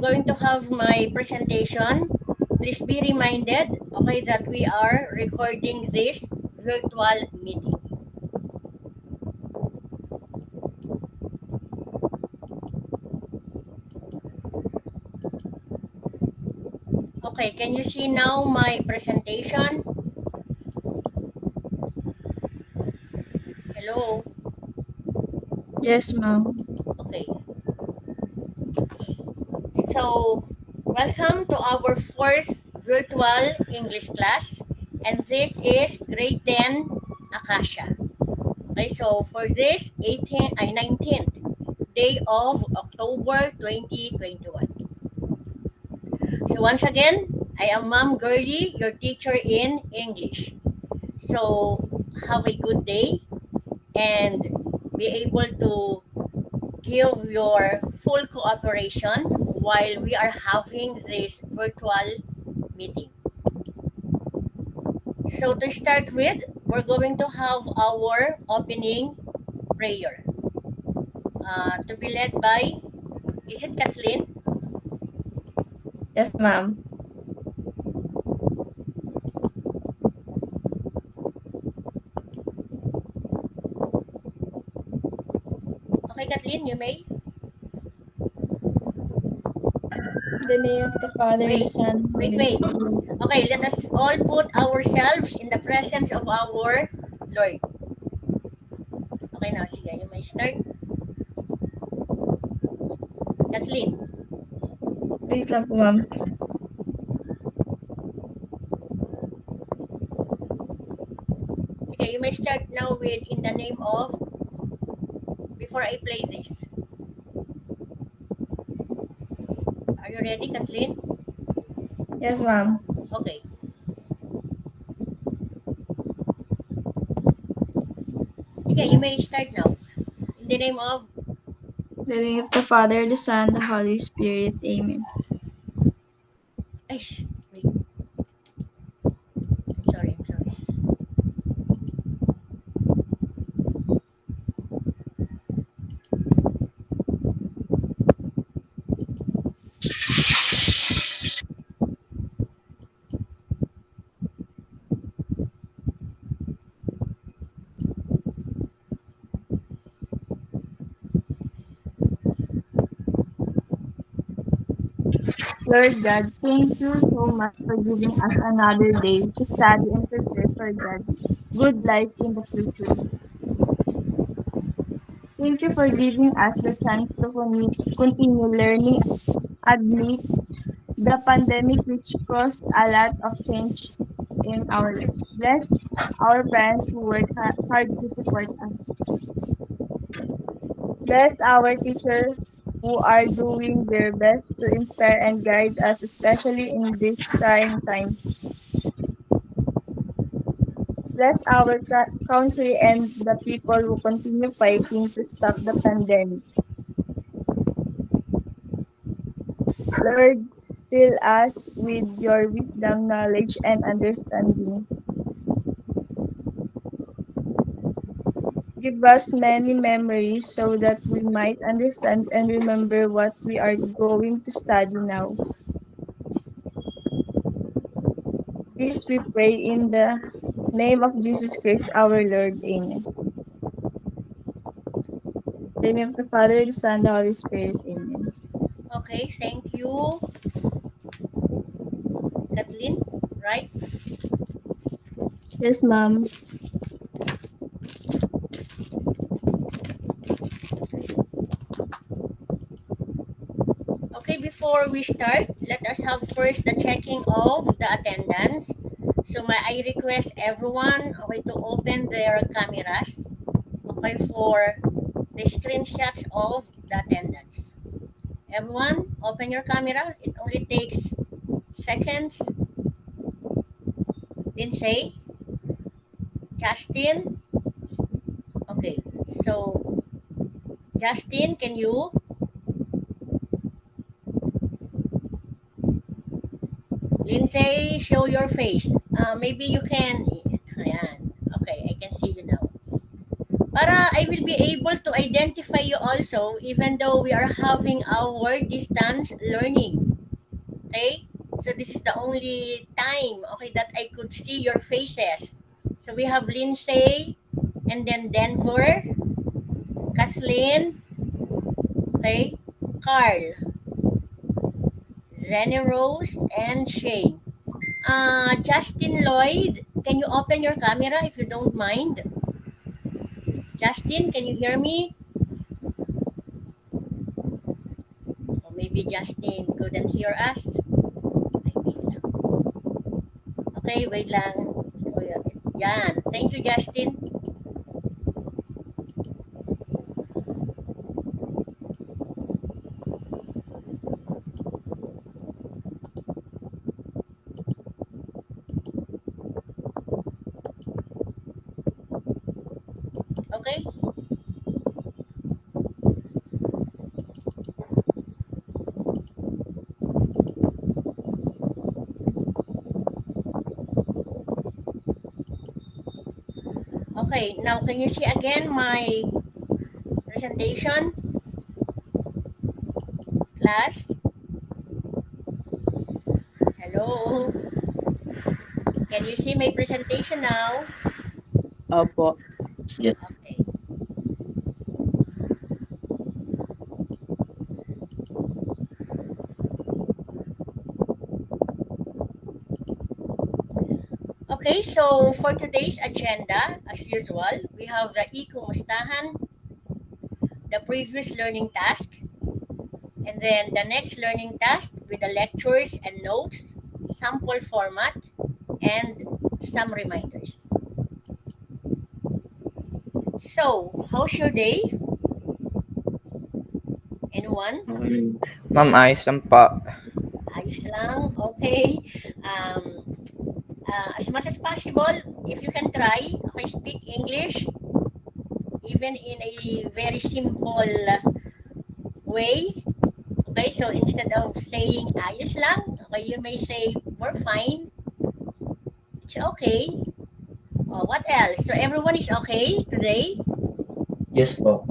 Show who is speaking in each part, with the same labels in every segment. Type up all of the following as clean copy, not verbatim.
Speaker 1: going to have my presentation. Please be reminded, okay, that we are recording this virtual meeting. Okay, can you see now my presentation? Hello?
Speaker 2: Yes, ma'am.
Speaker 1: Okay. So, welcome to our first virtual English class. And this is grade 10 Akasha. Okay, so for this 19th day of October 2021. So once again, I am Ma'am Gerlie, your teacher in English. So have a good day and be able to give your full cooperation while we are having this virtual meeting. So to start with, we're going to have our opening prayer to be led by, is it Kathleen?
Speaker 2: Yes, ma'am.
Speaker 1: Okay, Kathleen, you may.
Speaker 2: In the name of the Father, the
Speaker 1: Wait,
Speaker 2: Son,
Speaker 1: wait,
Speaker 2: Holy
Speaker 1: wait.
Speaker 2: Spirit.
Speaker 1: Okay, let us all put ourselves in the presence of our Lord. Okay, now, sige, you may start. Kathleen.
Speaker 2: Wait lang po, ma'am.
Speaker 1: Sige, you may start now with in the name of, before I play this. Are you ready, Kathleen?
Speaker 2: Yes, ma'am.
Speaker 1: Okay. Sige, you may start now. In the name of,
Speaker 2: In the name of the Father, the Son, the Holy Spirit. Amen.
Speaker 1: ay, wait, I'm sorry.
Speaker 2: Lord God, thank you so much for giving us another day to study and prepare for God's good life in the future. Thank you for giving us the chance to continue learning amidst the pandemic, which caused a lot of change in our lives. Bless our parents who work hard to support us. Bless our teachers who are doing their best to inspire and guide us, especially in these trying times. Bless our country and the people who continue fighting to stop the pandemic. Lord, fill us with your wisdom, knowledge, and understanding. Give us many memories so that we might understand and remember what we are going to study now. This we pray in the name of Jesus Christ our Lord. Amen. In the name of the Father, the Son, the Holy Spirit. Amen.
Speaker 1: Okay, thank you, Kathleen, right?
Speaker 2: Yes, ma'am.
Speaker 1: Okay, before we start, let us have first the checking of the attendance. So I request everyone, okay, to open their cameras, okay, for the screenshots of the attendance. Everyone, open your camera. It only takes seconds. Lindsay, Justin. Okay, so Justin, can you? Lindsay, show your face. Maybe you can. Ayan. Okay, I can see you now. Para I will be able to identify you also even though we are having our distance learning. Okay? So this is the only time, okay, that I could see your faces. So we have Lindsay, and then Denver, Kathleen, okay, Carl, Zenny Rose, and Shane. Justin Lloyd, can you open your camera if you don't mind? Justin, can you hear me? Or maybe Justin couldn't hear us. Ay, wait lang. Okay, wait lang. O, yan. Thank you, Justin. Okay? Okay, now can you see again my presentation, class? Hello? Can you see my presentation now?
Speaker 3: Opo. Yes.
Speaker 1: Okay. Okay, so for today's agenda, as usual, we have the e-kumustahan, the previous learning task, and then the next learning task with the lectures and notes, sample format, and some reminders. So, how's your day? Anyone?
Speaker 3: Ma'am, ayos lang pa.
Speaker 1: Ayos lang? Okay. Um, as much as possible, if you can try, okay, speak English, even in a very simple way. Okay, so instead of saying ayos lang, okay, you may say we're fine. It's okay. What else? So everyone is okay today?
Speaker 3: Yes po.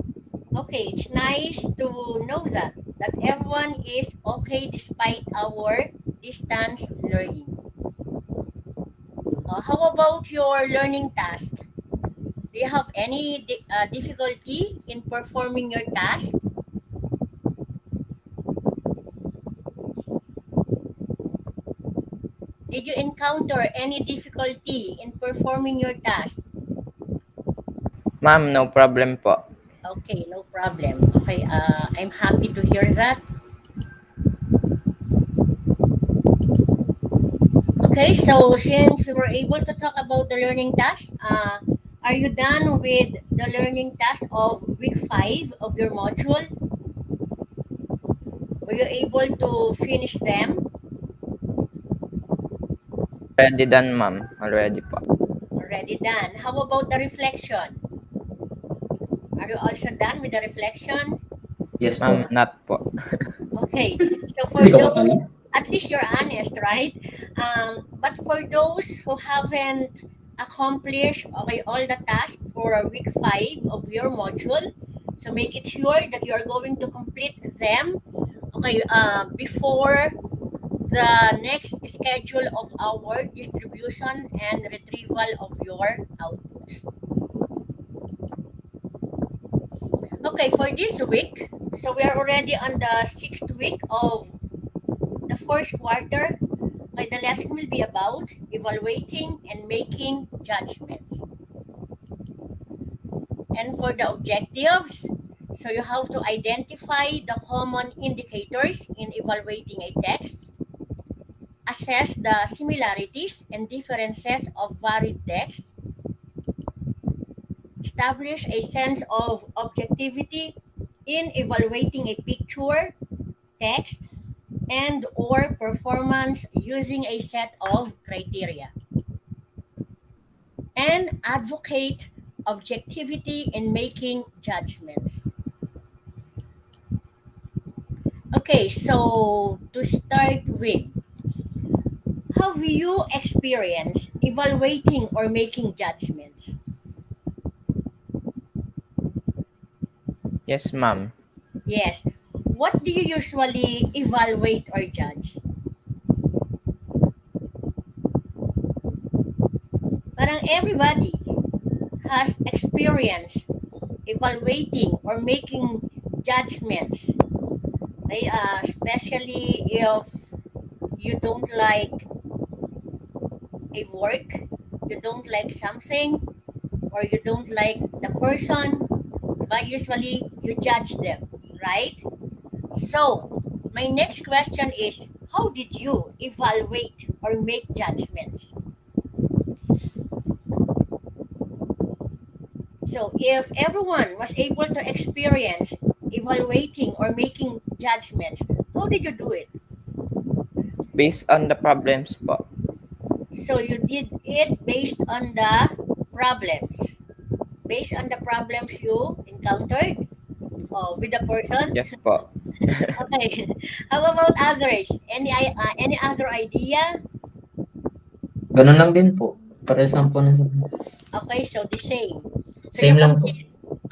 Speaker 1: Okay, it's nice to know that everyone is okay despite our distance learning. How about your learning task? Do you have any difficulty in performing your task? Did you encounter any difficulty in performing your task?
Speaker 3: Ma'am, no problem po.
Speaker 1: Okay, no problem. Okay, I'm happy to hear that. Okay, so since we were able to talk about the learning task, are you done with the learning task of week 5 of your module? Were you able to finish them?
Speaker 3: Ready done, ma'am. Already po.
Speaker 1: Already done. How about the reflection? Are you also done with the reflection?
Speaker 3: Yes, ma'am. Not po.
Speaker 1: Okay, so for those, at least you're honest, right? But for those who haven't accomplished, okay, all the tasks for week 5 of your module, so make it sure that you are going to complete them, okay, before the next schedule of our distribution and retrieval of your outputs. Okay, for this week, so we are already on the 6th week of the first quarter. Okay, the lesson will be about evaluating and making judgments. And for the objectives, so you have to identify the common indicators in evaluating a text, assess the similarities and differences of varied texts, establish a sense of objectivity in evaluating a picture, text, and or performance using a set of criteria, and advocate objectivity in making judgments. Okay, so to start with, have you experienced evaluating or making judgments?
Speaker 3: Yes, ma'am.
Speaker 1: Yes. What do you usually evaluate or judge? Parang everybody has experience evaluating or making judgments. Okay? Especially if you don't like a work, you don't like something, or you don't like the person, but usually you judge them, right? So, my next question is, how did you evaluate or make judgments? So, if everyone was able to experience evaluating or making judgments, how did you do it?
Speaker 3: Based on the problems po.
Speaker 1: So, you did it based on the problems. Based on the problems you encountered with the person.
Speaker 3: Yes po.
Speaker 1: Okay. How about others? Any other idea?
Speaker 4: Ganun lang din po. Parehas lang po ng sabi.
Speaker 1: Okay, so the same. So you
Speaker 4: Same lang po.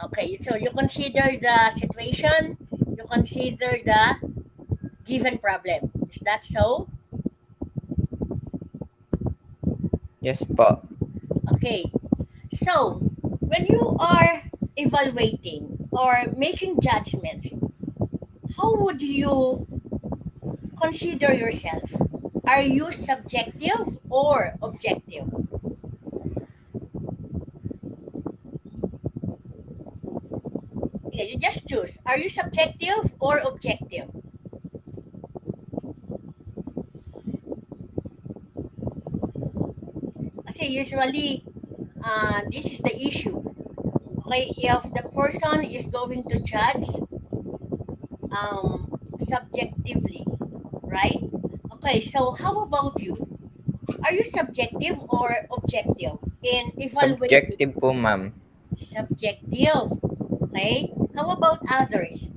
Speaker 1: okay, so you consider the situation, you consider the given problem. Is that so?
Speaker 3: Yes po.
Speaker 1: Okay. So, when you are evaluating or making judgments, how would you consider yourself? Are you subjective or objective? Yeah, you just choose. Are you subjective or objective? Kasi usually, this is the issue. Okay, if the person is going to judge subjectively, right? Okay, so how about you? Are you subjective or objective in evaluating?
Speaker 3: Subjective po, ma'am.
Speaker 1: Subjective. Okay, how about others?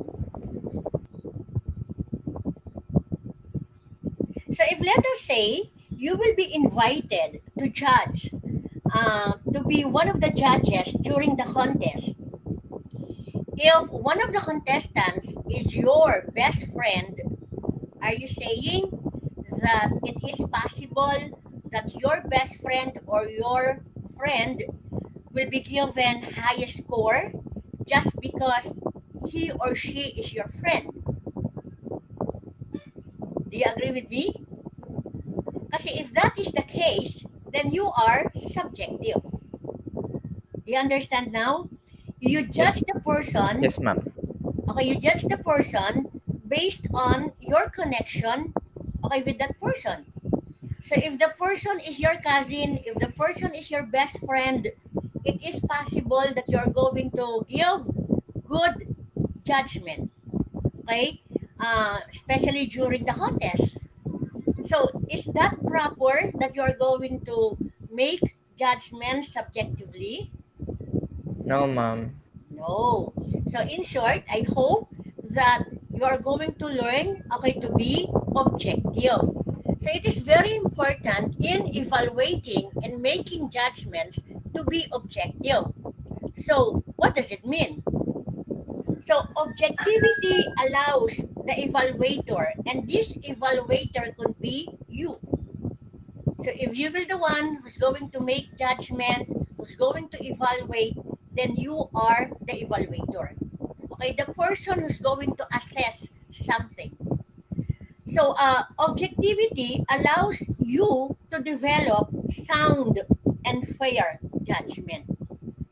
Speaker 1: So if let us say you will be invited to judge, to be one of the judges during the contest. If one of the contestants is your best friend, are you saying that it is possible that your best friend or your friend will be given highest score just because he or she is your friend? Do you agree with me? Kasi if that is the case, then you are subjective. Do you understand now? You judge the person.
Speaker 3: Yes, ma'am.
Speaker 1: Okay, you judge the person based on your connection, okay, with that person. So if the person is your cousin, if the person is your best friend, it is possible that you're going to give good judgment, okay? Especially during the contest. So is that proper that you're going to make judgments subjectively?
Speaker 3: No, ma'am.
Speaker 1: No. So in short, I hope that you are going to learn, okay, to be objective. So it is very important in evaluating and making judgments to be objective. So what does it mean? So objectivity allows the evaluator, and this evaluator could be you. So if you will the one who's going to make judgment, who's going to evaluate, then you are the evaluator. Okay, the person who's going to assess something. So objectivity allows you to develop sound and fair judgment.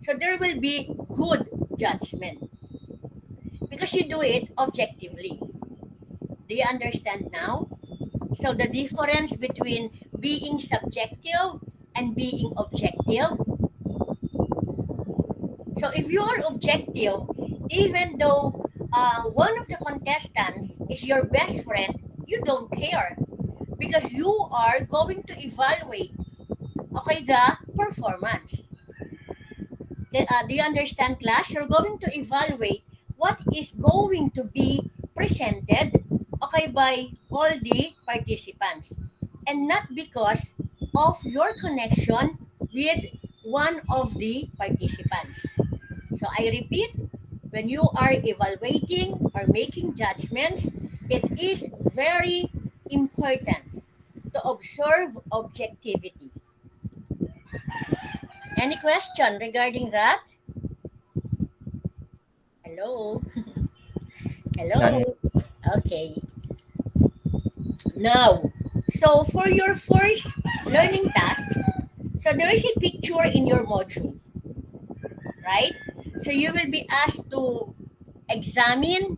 Speaker 1: So there will be good judgment because you do it objectively. Do you understand now? So the difference between being subjective and being objective. So if you are objective, even though one of the contestants is your best friend, you don't care because you are going to evaluate, okay, the performance. Do you understand, class? You're going to evaluate what is going to be presented, okay, by all the participants, and not because of your connection with one of the participants. So I repeat, when you are evaluating or making judgments, it is very important to observe objectivity. Any question regarding that? Hello? Hello?
Speaker 3: None.
Speaker 1: Okay. Now, so for your first learning task, so there is a picture in your module, right? So you will be asked to examine,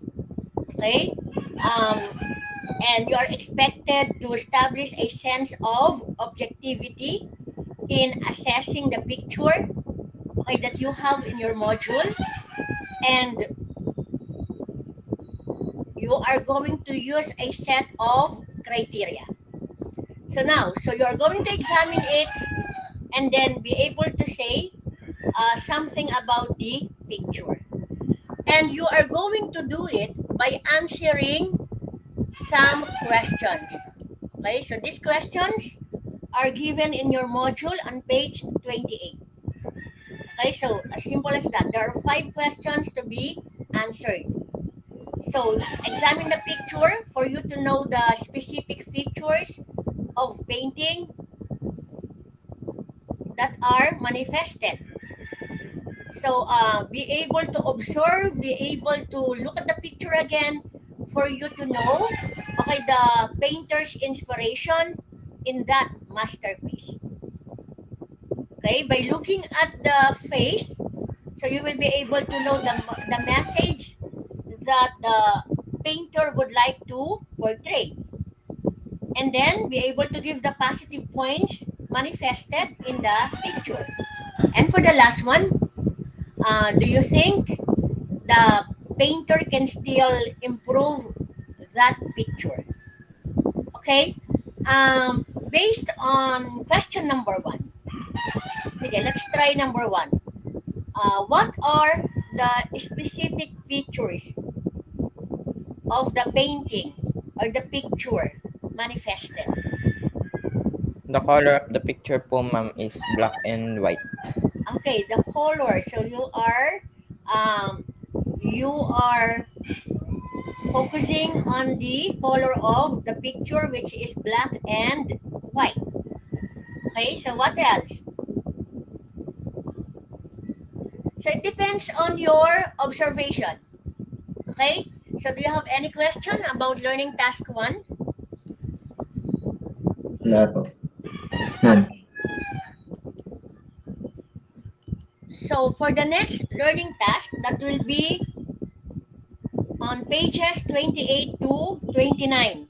Speaker 1: okay? Um, and you are expected to establish a sense of objectivity in assessing the picture, okay, that you have in your module, and you are going to use a set of criteria. So now, so you are going to examine it and then be able to say something about the picture. And you are going to do it by answering some questions. Okay, so these questions are given in your module on page 28. Okay, so as simple as that. There are 5 questions to be answered. So examine the picture for you to know the specific features of painting that are manifested. So be able to observe, be able to look at the picture again for you to know, okay, the painter's inspiration in that masterpiece. Okay, by looking at the face, so you will be able to know the message that the painter would like to portray. And then be able to give the positive points manifested in the picture. And for the last one, do you think the painter can still improve that picture? Okay, based on question number 1. Okay, let's try number 1. What are the specific features of the painting or the picture manifested?
Speaker 3: The color of the picture po, ma'am, is black and white.
Speaker 1: Okay, the color. So you are focusing on the color of the picture, which is black and white. Okay, so what else? So it depends on your observation. Okay, so do you have any question about learning task 1?
Speaker 4: Wala po. None.
Speaker 1: So for the next learning task, that will be on pages 28 to 29.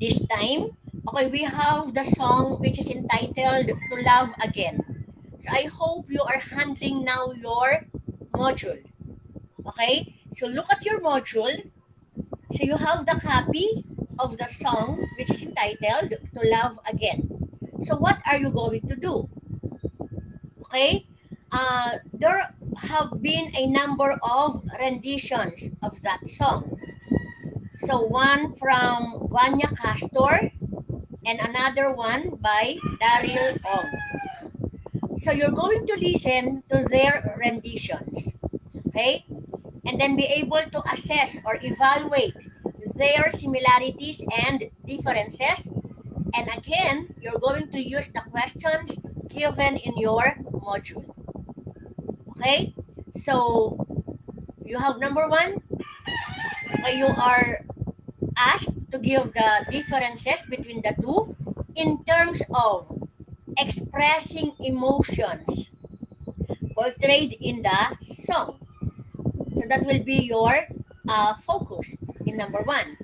Speaker 1: This time, okay, we have the song which is entitled To Love Again. So I hope you are handling now your module. Okay, so look at your module. So you have the copy of the song which is entitled To Love Again. So what are you going to do? Okay, there have been a number of renditions of that song. So one from Vanya Castor and another one by Daryl Ong. So you're going to listen to their renditions, okay? And then be able to assess or evaluate their similarities and differences. And again, you're going to use the questions given in your module. Okay? So you have number 1, you are asked to give the differences between the two in terms of expressing emotions portrayed in the song. So that will be your focus in number 1.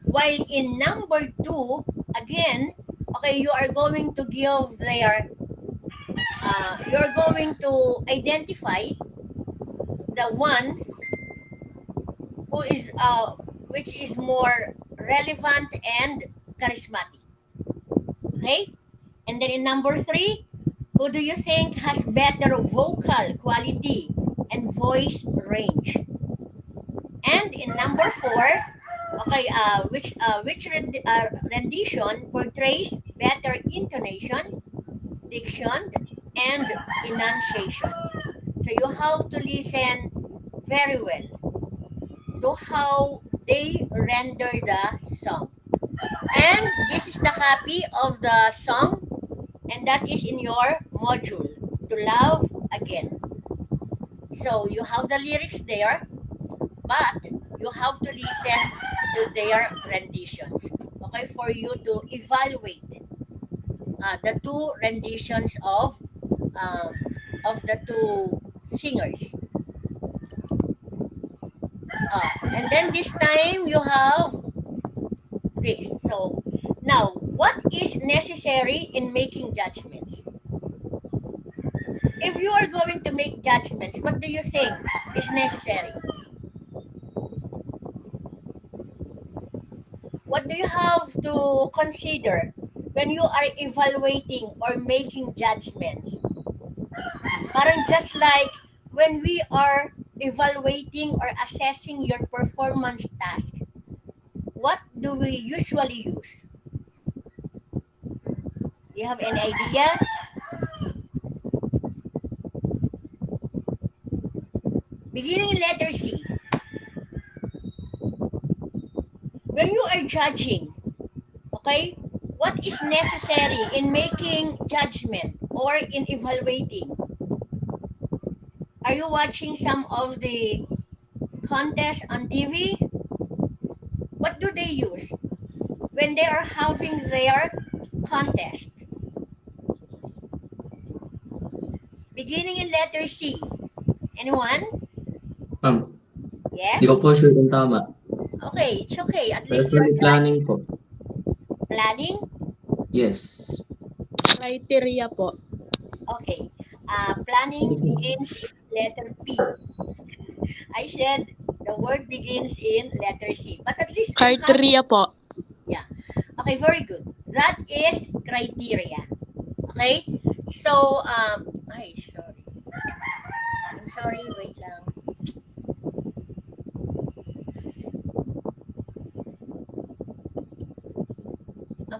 Speaker 1: While in number 2, again, okay, you are going to give their, you're going to identify the one who is, which is more relevant and charismatic. Okay? And then in number 3, who do you think has better vocal quality and voice range? And in number 4, okay, which rendition portrays better intonation, diction, and enunciation? So you have to listen very well to how they render the song. And this is the copy of the song, and that is in your module, To Love Again. So you have the lyrics there, but you have to listen to their renditions, okay, for you to evaluate the two renditions of the two singers. And then this time you have this. So now, what is necessary in making judgments? If you are going to make judgments, what do you think is necessary? What do you have to consider when you are evaluating or making judgments? Parang just like when we are evaluating or assessing your performance task, what do we usually use? Do you have any idea? Beginning in letter C. When you are judging, okay, what is necessary in making judgment or in evaluating? Are you watching some of the contests on TV? What do they use when they are having their contest? Beginning in letter C. Anyone?
Speaker 4: Ma'am,
Speaker 1: Yes?
Speaker 4: di ko po sure kung tama.
Speaker 1: Okay, it's okay. At
Speaker 4: Pero
Speaker 1: least you're
Speaker 4: sorry, planning po.
Speaker 1: planning.
Speaker 4: Yes.
Speaker 5: Criteria po.
Speaker 1: Okay. Planning begins in letter P. I said the word begins in letter C. But at least you have-
Speaker 5: Criteria po.
Speaker 1: Okay, very good. That is criteria. Okay? So, sorry. I'm sorry, wait lang.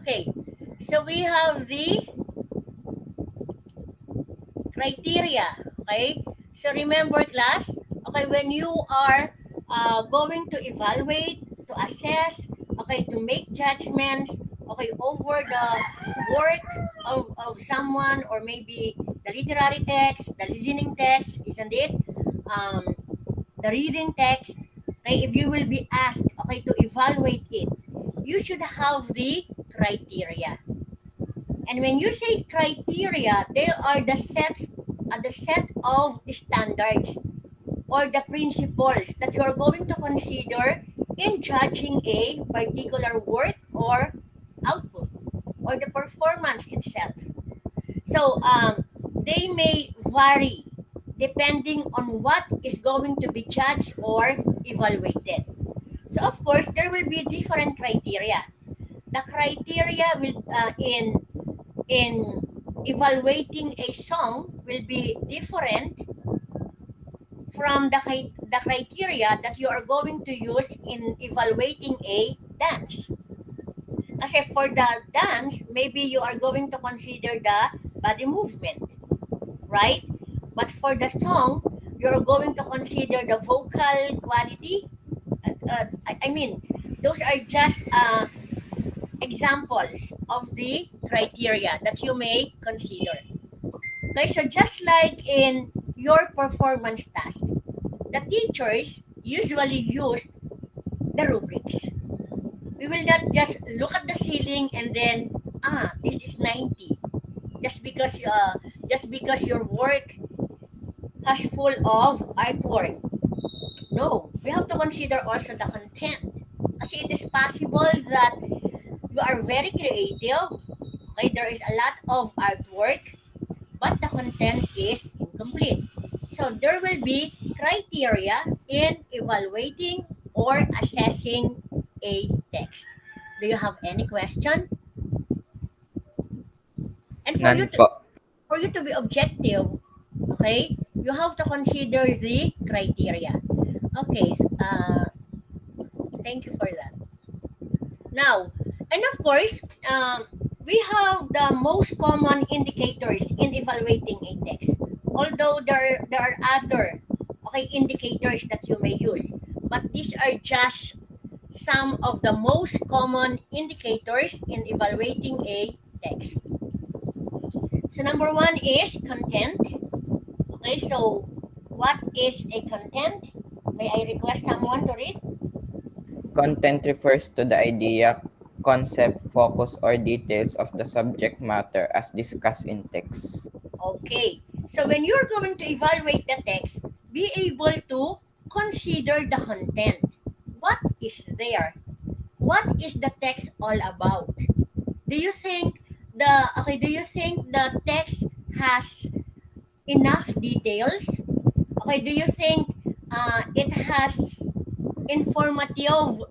Speaker 1: Okay. So, we have the criteria. Okay? So, remember, class, okay, when you are going to evaluate, to assess, okay, to make judgments, okay, over the work of someone, or maybe the literary text, the listening text, isn't it? The reading text, okay, if you will be asked, okay, to evaluate it, you should have the criteria. And when you say criteria, they are the set of standards or the principles that you are going to consider in judging a particular work or output or the performance itself. So they may vary depending on what is going to be judged or evaluated. So of course, there will be different criteria. The criteria will in evaluating a song will be different from the criteria that you are going to use in evaluating a dance. Kasi for the dance, maybe you are going to consider the body movement, right? But for the song, you're going to consider the vocal quality. I mean, those are just examples of the criteria that you may consider. Okay, so just like in your performance task, the teachers usually use the rubrics. We will not just look at the ceiling and then, this is 90. Just because your work has full of artwork. No, we have to consider also the content. Kasi it is possible that you are very creative. Okay, there is a lot of artwork, but the content is incomplete. So there will be criteria in evaluating or assessing a text. Do you have any question? And
Speaker 3: None po.
Speaker 1: for you to be objective, okay, you have to consider the criteria. Okay, thank you for that. Now, and of course, we have the most common indicators in evaluating a text. Although there are other, indicators that you may use. But these are just some of the most common indicators in evaluating a text. So number one is content. Okay, so what is a content? May I request someone to read?
Speaker 3: Content refers to the idea, concept, focus, or details of the subject matter as discussed in text.
Speaker 1: Okay. So when you're going to evaluate the text, be able to consider the content. What is there? What is the text all about? Do you think the text has enough details? Okay, do you think it has informative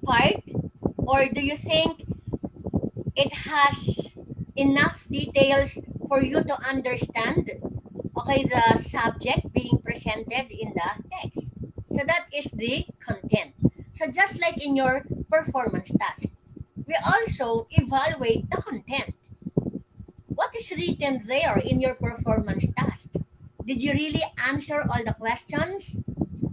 Speaker 1: part, or do you think it has enough details for you to understand the subject being presented in the text? So that is the content. So just like in your performance task, we also evaluate the content. What is written there in your performance task? Did you really answer all the questions?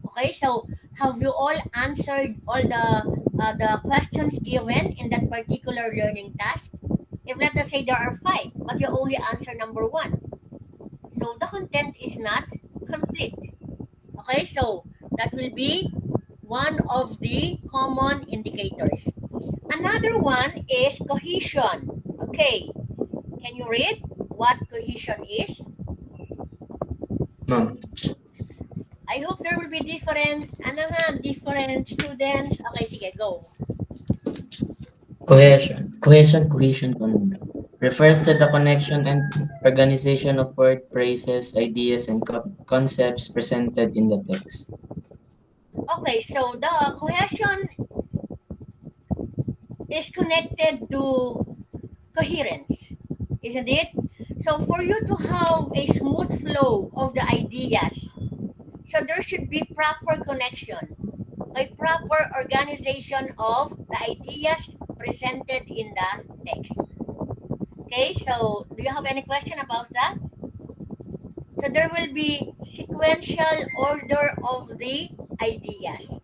Speaker 1: Okay, so have you all answered all the questions given in that particular learning task? If let us say there are 5, but you only answer number 1, so the content is not complete. Okay, so that will be one of the common indicators. Another one is cohesion. Okay, can you read what cohesion is?
Speaker 4: Ma'am,
Speaker 1: I hope there will be different students. Okay, sige, go.
Speaker 4: cohesion po nito. Refers to the connection and organization of word, phrases, ideas, and concepts presented in the text.
Speaker 1: Okay, so the cohesion is connected to coherence, isn't it? So for you to have a smooth flow of the ideas, so there should be proper connection, a proper organization of the ideas presented in the text. Okay, so do you have any question about that? So there will be sequential order of the ideas.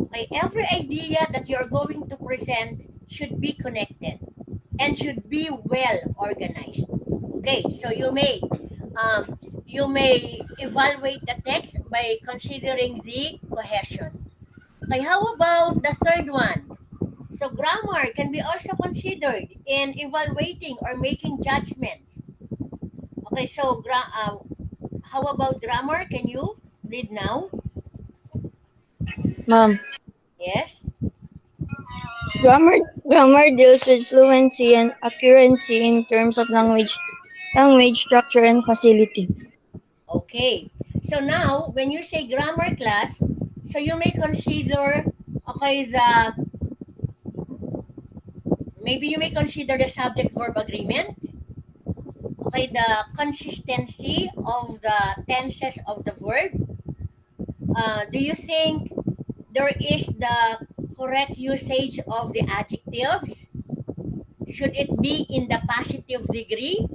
Speaker 1: Okay, every idea that you're going to present should be connected and should be well organized. Okay, so you may evaluate the text by considering the cohesion. Okay, how about the third one? So grammar can be also considered in evaluating or making judgments. Okay, so how about grammar? Can you read now?
Speaker 6: Ma'am,
Speaker 1: Yes.
Speaker 6: grammar deals with fluency and accuracy in terms of language structure and facility.
Speaker 1: Okay. So now, when you say grammar class, so you may consider, maybe you may consider the subject-verb agreement, okay, the consistency of the tenses of the verb. Do you think there is the correct usage of the adjectives? Should it be in the positive degree,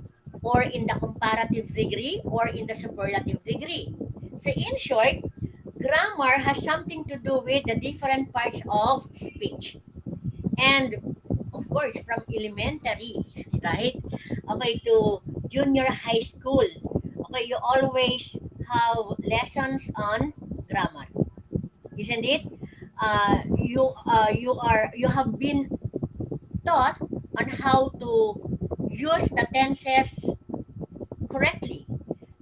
Speaker 1: or in the comparative degree, or in the superlative degree? So in short, grammar has something to do with the different parts of speech. And of course, from elementary, right? Okay, to junior high school. Okay, you always have lessons on grammar, isn't it? You have been taught on how to use the tenses correctly.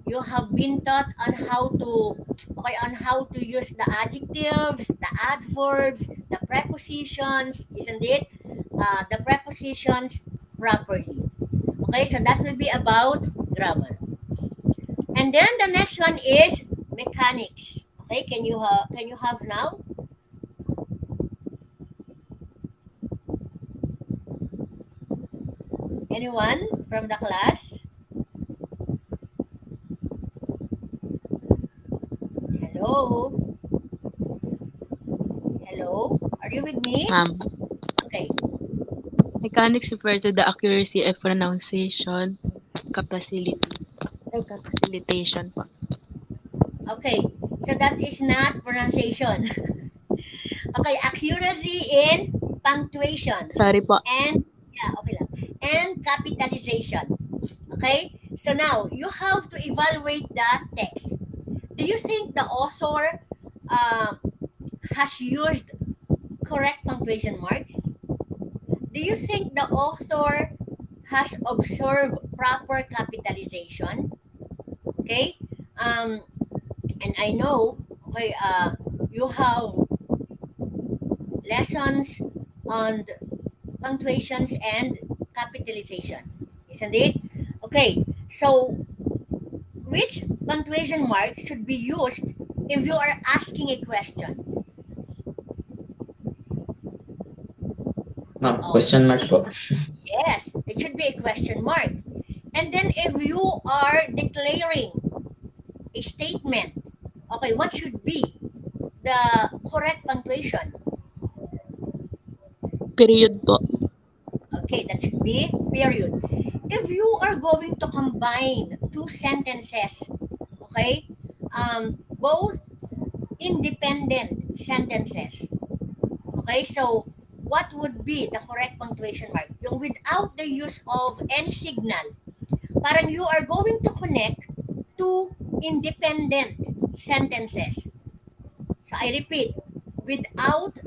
Speaker 1: You have been taught on how to use the adjectives, the adverbs, the prepositions, isn't it? The prepositions properly. Okay, so that will be about grammar. And then the next one is mechanics. Okay, can you have now? Anyone from the class? Hello? Hello? Are you with me?
Speaker 5: Ma'am,
Speaker 1: Okay.
Speaker 5: mechanics refer to the accuracy of pronunciation Facilitation po.
Speaker 1: Okay, so that is not pronunciation. Okay, accuracy in punctuations.
Speaker 5: Sorry po.
Speaker 1: And, yeah, okay lang. And capitalization. Okay, so now you have to evaluate the text. Do you think the author has used correct punctuation marks? Do you think the author has observed proper capitalization? Okay, and I know, okay, you have lessons on punctuations and capitalization, isn't it? Okay, so which punctuation mark should be used if you are asking a question?
Speaker 4: Ma'am, question mark po.
Speaker 1: Yes, it should be a question mark. And then if you are declaring a statement, okay, what should be the correct punctuation?
Speaker 5: Period po.
Speaker 1: Okay, that should be period. If you are going to combine two sentences, okay, both independent sentences, okay, so what would be the correct punctuation mark? Yung without the use of any signal, parang you are going to connect two independent sentences. So I repeat, without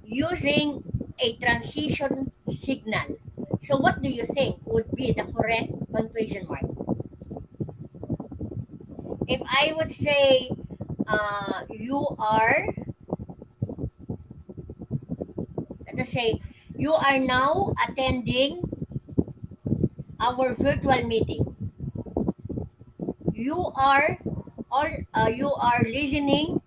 Speaker 1: using a transition signal. So what do you think would be the correct punctuation mark? If I would say you are, let us say, you are now attending our virtual meeting. You are you are listening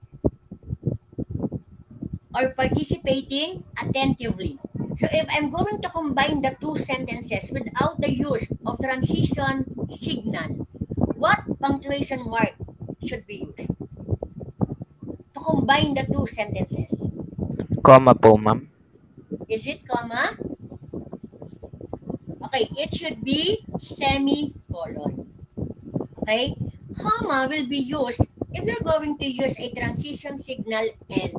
Speaker 1: or participating attentively. So if I'm going to combine the two sentences without the use of transition signal, what punctuation mark should be used to combine the two sentences?
Speaker 3: Comma po, ma'am.
Speaker 1: Is it comma? Okay, it should be semicolon. Okay, comma will be used if you're going to use a transition signal end.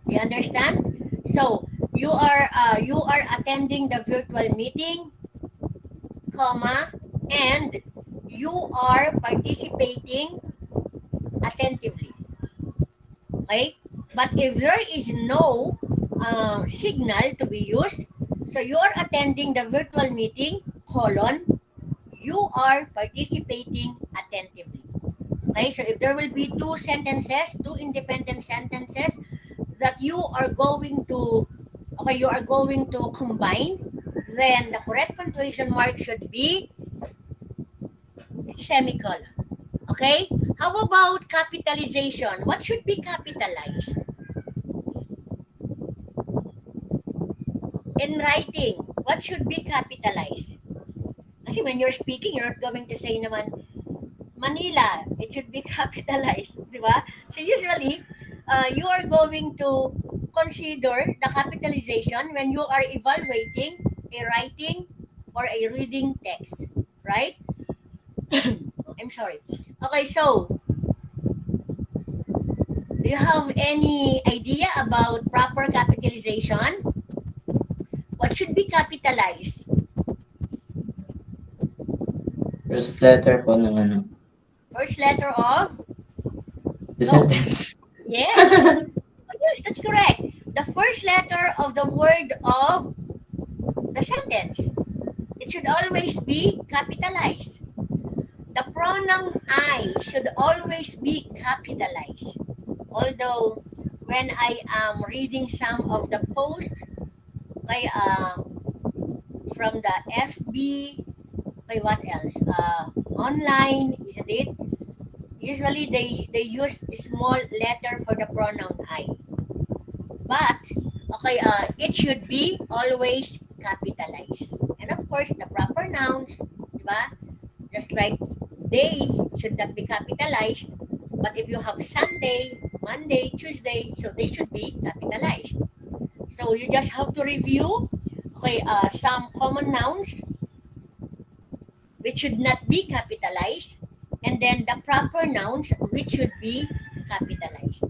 Speaker 1: You understand? So you are attending the virtual meeting, comma, and you are participating attentively. Okay, but if there is no signal to be used, so you are attending the virtual meeting, colon, you are participating attentively. Okay, so if there will be two sentences, two independent sentences that you are going to combine, then the correct punctuation mark should be semicolon. Okay? How about capitalization? What should be capitalized? In writing, what should be capitalized? Kasi when you're speaking, you're not going to say naman, Manila, it should be capitalized, di ba? So usually, you are going to consider the capitalization when you are evaluating a writing or a reading text, right? I'm sorry. Okay, so, do you have any idea about proper capitalization? What should be capitalized?
Speaker 4: First letter po ng ano.
Speaker 1: First letter of?
Speaker 4: The
Speaker 1: No.
Speaker 4: sentence.
Speaker 1: Yes. Oh, yes, that's correct. The first letter of the word of the sentence. It should always be capitalized. The pronoun I should always be capitalized. Although, when I am reading some of the posts, okay, from the FB, okay, what else? Online, isn't it? Usually they use a small letter for the pronoun I. But, okay, it should be always capitalized. And of course, the proper nouns, diba? Just like they should not be capitalized. But if you have Sunday, Monday, Tuesday, so they should be capitalized. So you just have to review, okay, some common nouns which should not be capitalized, and then the proper nouns, which should be capitalized.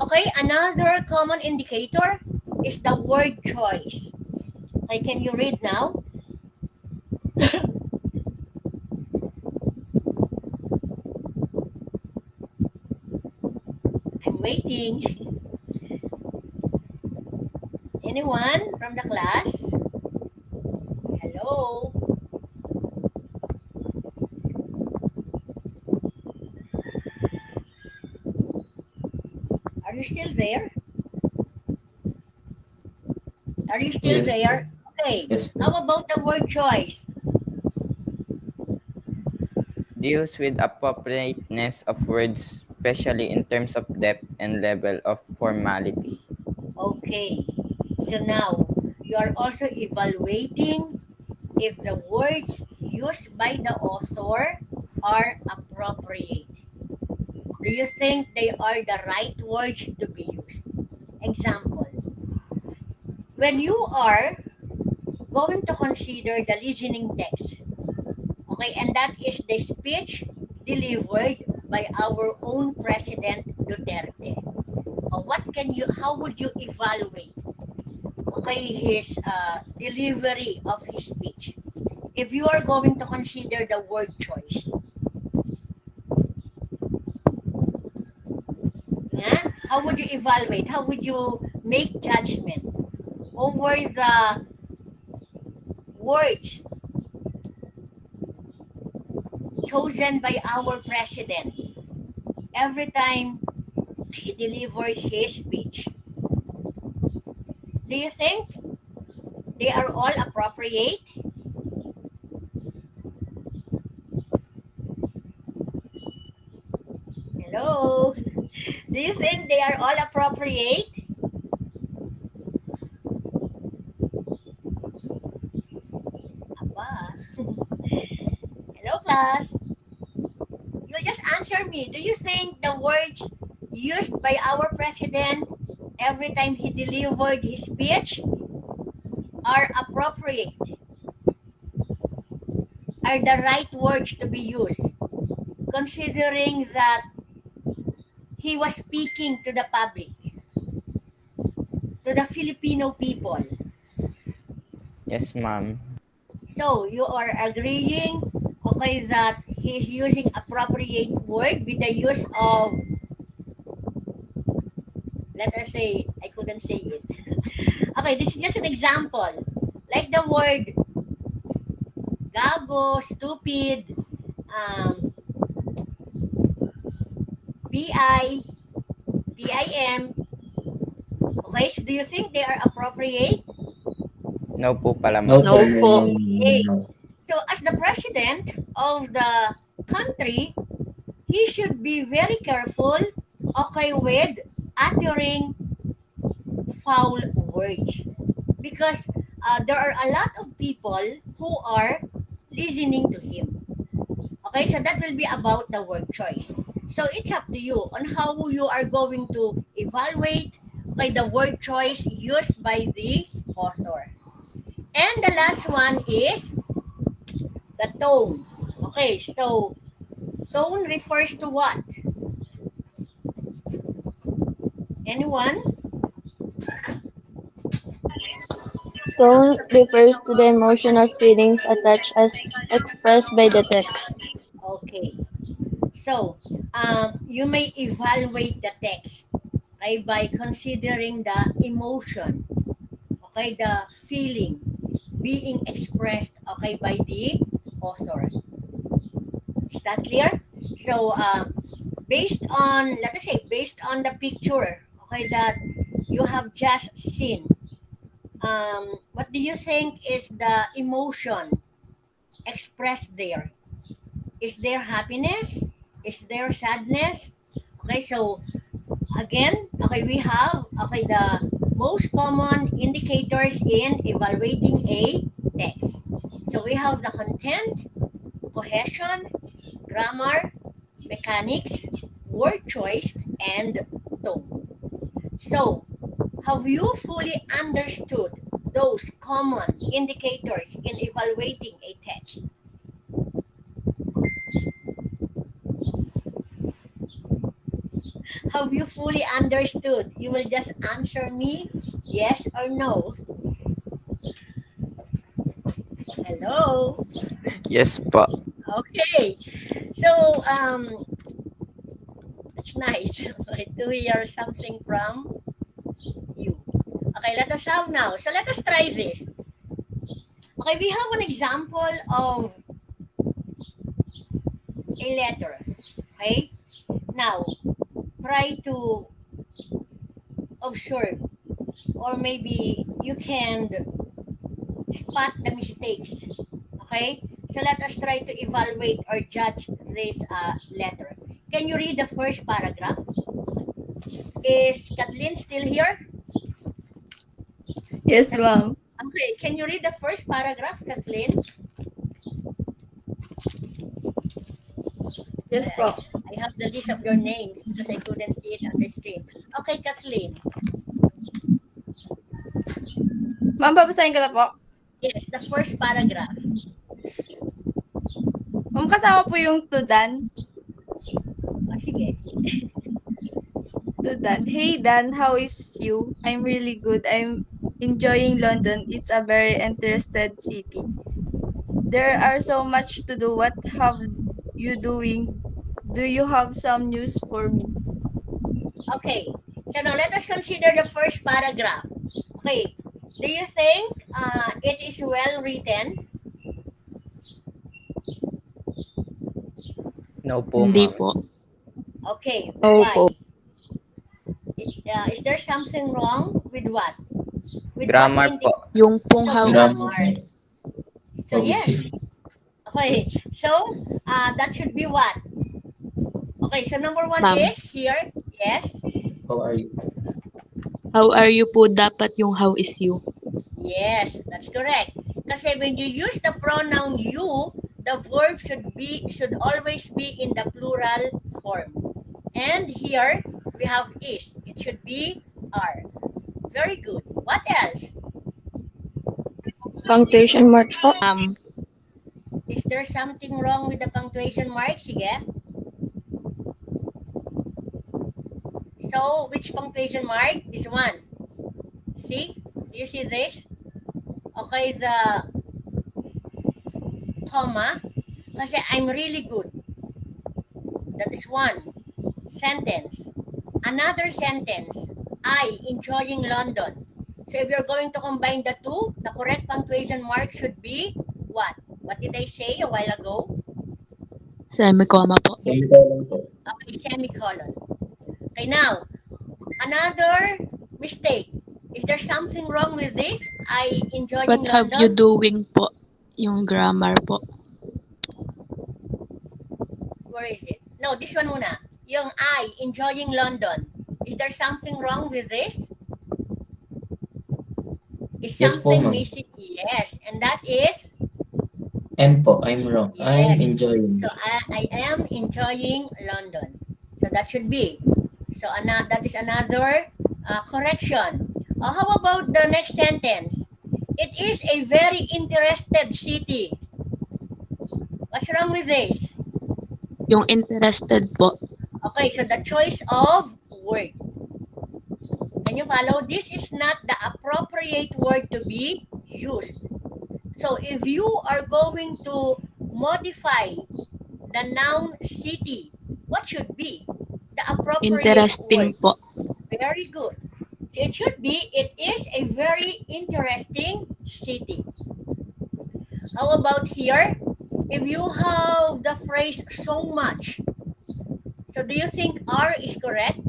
Speaker 1: Okay, another common indicator is the word choice. Okay, can you read now? I'm waiting. Anyone from the class? Hello? Are you still there? Are you still
Speaker 4: Yes.
Speaker 1: there? Okay.
Speaker 4: Yes.
Speaker 1: How about the word choice?
Speaker 3: Deals with appropriateness of words, especially in terms of depth and level of formality.
Speaker 1: Okay. So now, you are also evaluating if the words used by the author are appropriate. Do you think they are the right words to be used? Example, when you are going to consider the listening text, okay, and that is the speech delivered by our own President Duterte. How would you evaluate, okay, his delivery of his speech? If you are going to consider the word choice, yeah, how would you evaluate? How would you make judgment over the words chosen by our president every time he delivers his speech? Do you think they are all appropriate? Hello? Do you think they are all appropriate? Aba. Hello, class. You just answer me. Do you think the words used by our president every time he delivered his speech are appropriate? Are the right words to be used? Considering that he was speaking to the public, to the Filipino people.
Speaker 3: Yes, ma'am.
Speaker 1: So you are agreeing, okay, that he's using appropriate word with the use of, let us say, I couldn't say it. Okay, this is just an example. Like the word gago, stupid, PI, PIM. Okay, so do you think they are appropriate?
Speaker 3: No po pala,
Speaker 4: No,
Speaker 3: ma'am.
Speaker 5: No po.
Speaker 4: no.
Speaker 1: So as the president of the country, he should be very careful, okay, with uttering foul words. Because there are a lot of people who are listening to him. Okay, so that will be about the word choice. So it's up to you on how you are going to evaluate, okay, the word choice used by the author. And the last one is the tone. Okay, so tone refers to what? Anyone?
Speaker 6: Tone refers to the emotion or feelings attached as expressed by the text.
Speaker 1: Okay. So, you may evaluate the text, okay, by considering the emotion, okay, the feeling being expressed, okay, by the author. Is that clear? So, based on, let us say, based on the picture, okay, that you have just seen, what do you think is the emotion expressed there? Is there happiness? Is there sadness? Okay, so again, okay, we have, okay, the most common indicators in evaluating a text. So we have the content, cohesion, grammar, mechanics, word choice, and tone. So, have you fully understood those common indicators in evaluating a text? Have you fully understood? You will just answer me yes or no. Hello.
Speaker 3: Yes po.
Speaker 1: Okay. So it's nice to hear something from you. Okay, let us have now. So let us try this. Okay, we have an example of a letter. Okay. Now try to observe, or maybe you can spot the mistakes. Okay? So let us try to evaluate or judge this letter. Can you read the first paragraph? Is Kathleen still here?
Speaker 2: Yes, ma'am.
Speaker 1: Okay, can you read the first paragraph, Kathleen?
Speaker 2: Yes po.
Speaker 1: I have the list of your names because I couldn't see it on the screen. Okay, Kathleen.
Speaker 2: Ma'am, babasahin ko na po.
Speaker 1: Yes, the first paragraph.
Speaker 2: Ma'am, kasama po yung to Dan.
Speaker 1: Sige.
Speaker 2: To Dan. Hey Dan, how is you? I'm really good. I'm enjoying London. It's a very interested city. There are so much to do. What have you doing? Do you have some news for me?
Speaker 1: Okay. So now let us consider the first paragraph. Okay. Do you think it is well written?
Speaker 3: No po,
Speaker 5: Hindi
Speaker 3: ma'am.
Speaker 5: po.
Speaker 1: Okay.
Speaker 6: Oh,
Speaker 1: Why?
Speaker 6: po.
Speaker 1: Is there something wrong with what? With
Speaker 3: Grammar
Speaker 1: what
Speaker 3: po.
Speaker 5: Yung pong
Speaker 1: So,
Speaker 5: how
Speaker 1: grammar. So
Speaker 4: Oh,
Speaker 1: yes. Okay. So that should be what? Okay. So number one
Speaker 5: Ma'am.
Speaker 1: is here. Yes.
Speaker 4: How are you?
Speaker 5: how are you po dapat yung how is you.
Speaker 1: Yes, that's correct. Kasi when you use the pronoun you, the verb should always be in the plural form. And here we have is. It should be are. Very good. What else?
Speaker 6: Punctuation mark po.
Speaker 1: Is there something wrong with the punctuation mark? Sige. So, which punctuation mark? This one. See? Do you see this? Okay, the comma. Kasi I'm really good. That is one sentence. Another sentence. I enjoying London. So if you're going to combine the two, the correct punctuation mark should be what? What did I say a while ago?
Speaker 5: Semi-comma po.
Speaker 4: Semicolon po.
Speaker 1: Okay, semicolon. Okay, now, another mistake. Is there something wrong with this? I enjoying
Speaker 5: What have
Speaker 1: London.
Speaker 5: you doing po? Yung grammar po.
Speaker 1: Where is it? No, this one muna. Yung I enjoying London. Is there something wrong with this? Is
Speaker 4: Yes po,
Speaker 1: something
Speaker 4: ma'am.
Speaker 1: missing? Yes, and that is
Speaker 4: M po, I'm wrong. I'm
Speaker 1: Yes.
Speaker 4: enjoying.
Speaker 1: so I am enjoying London. So that should be. So that is another correction. How about the next sentence? It is a very interested city. What's wrong with this?
Speaker 5: Yung interested po.
Speaker 1: Okay, so the choice of word. Can you follow? This is not the appropriate word to be used. So if you are going to modify the noun city, what should be the appropriate
Speaker 5: Interesting
Speaker 1: word?
Speaker 5: po.
Speaker 1: Very good. So it should be, it is a very interesting city. How about here? If you have the phrase so much, so do you think R is correct?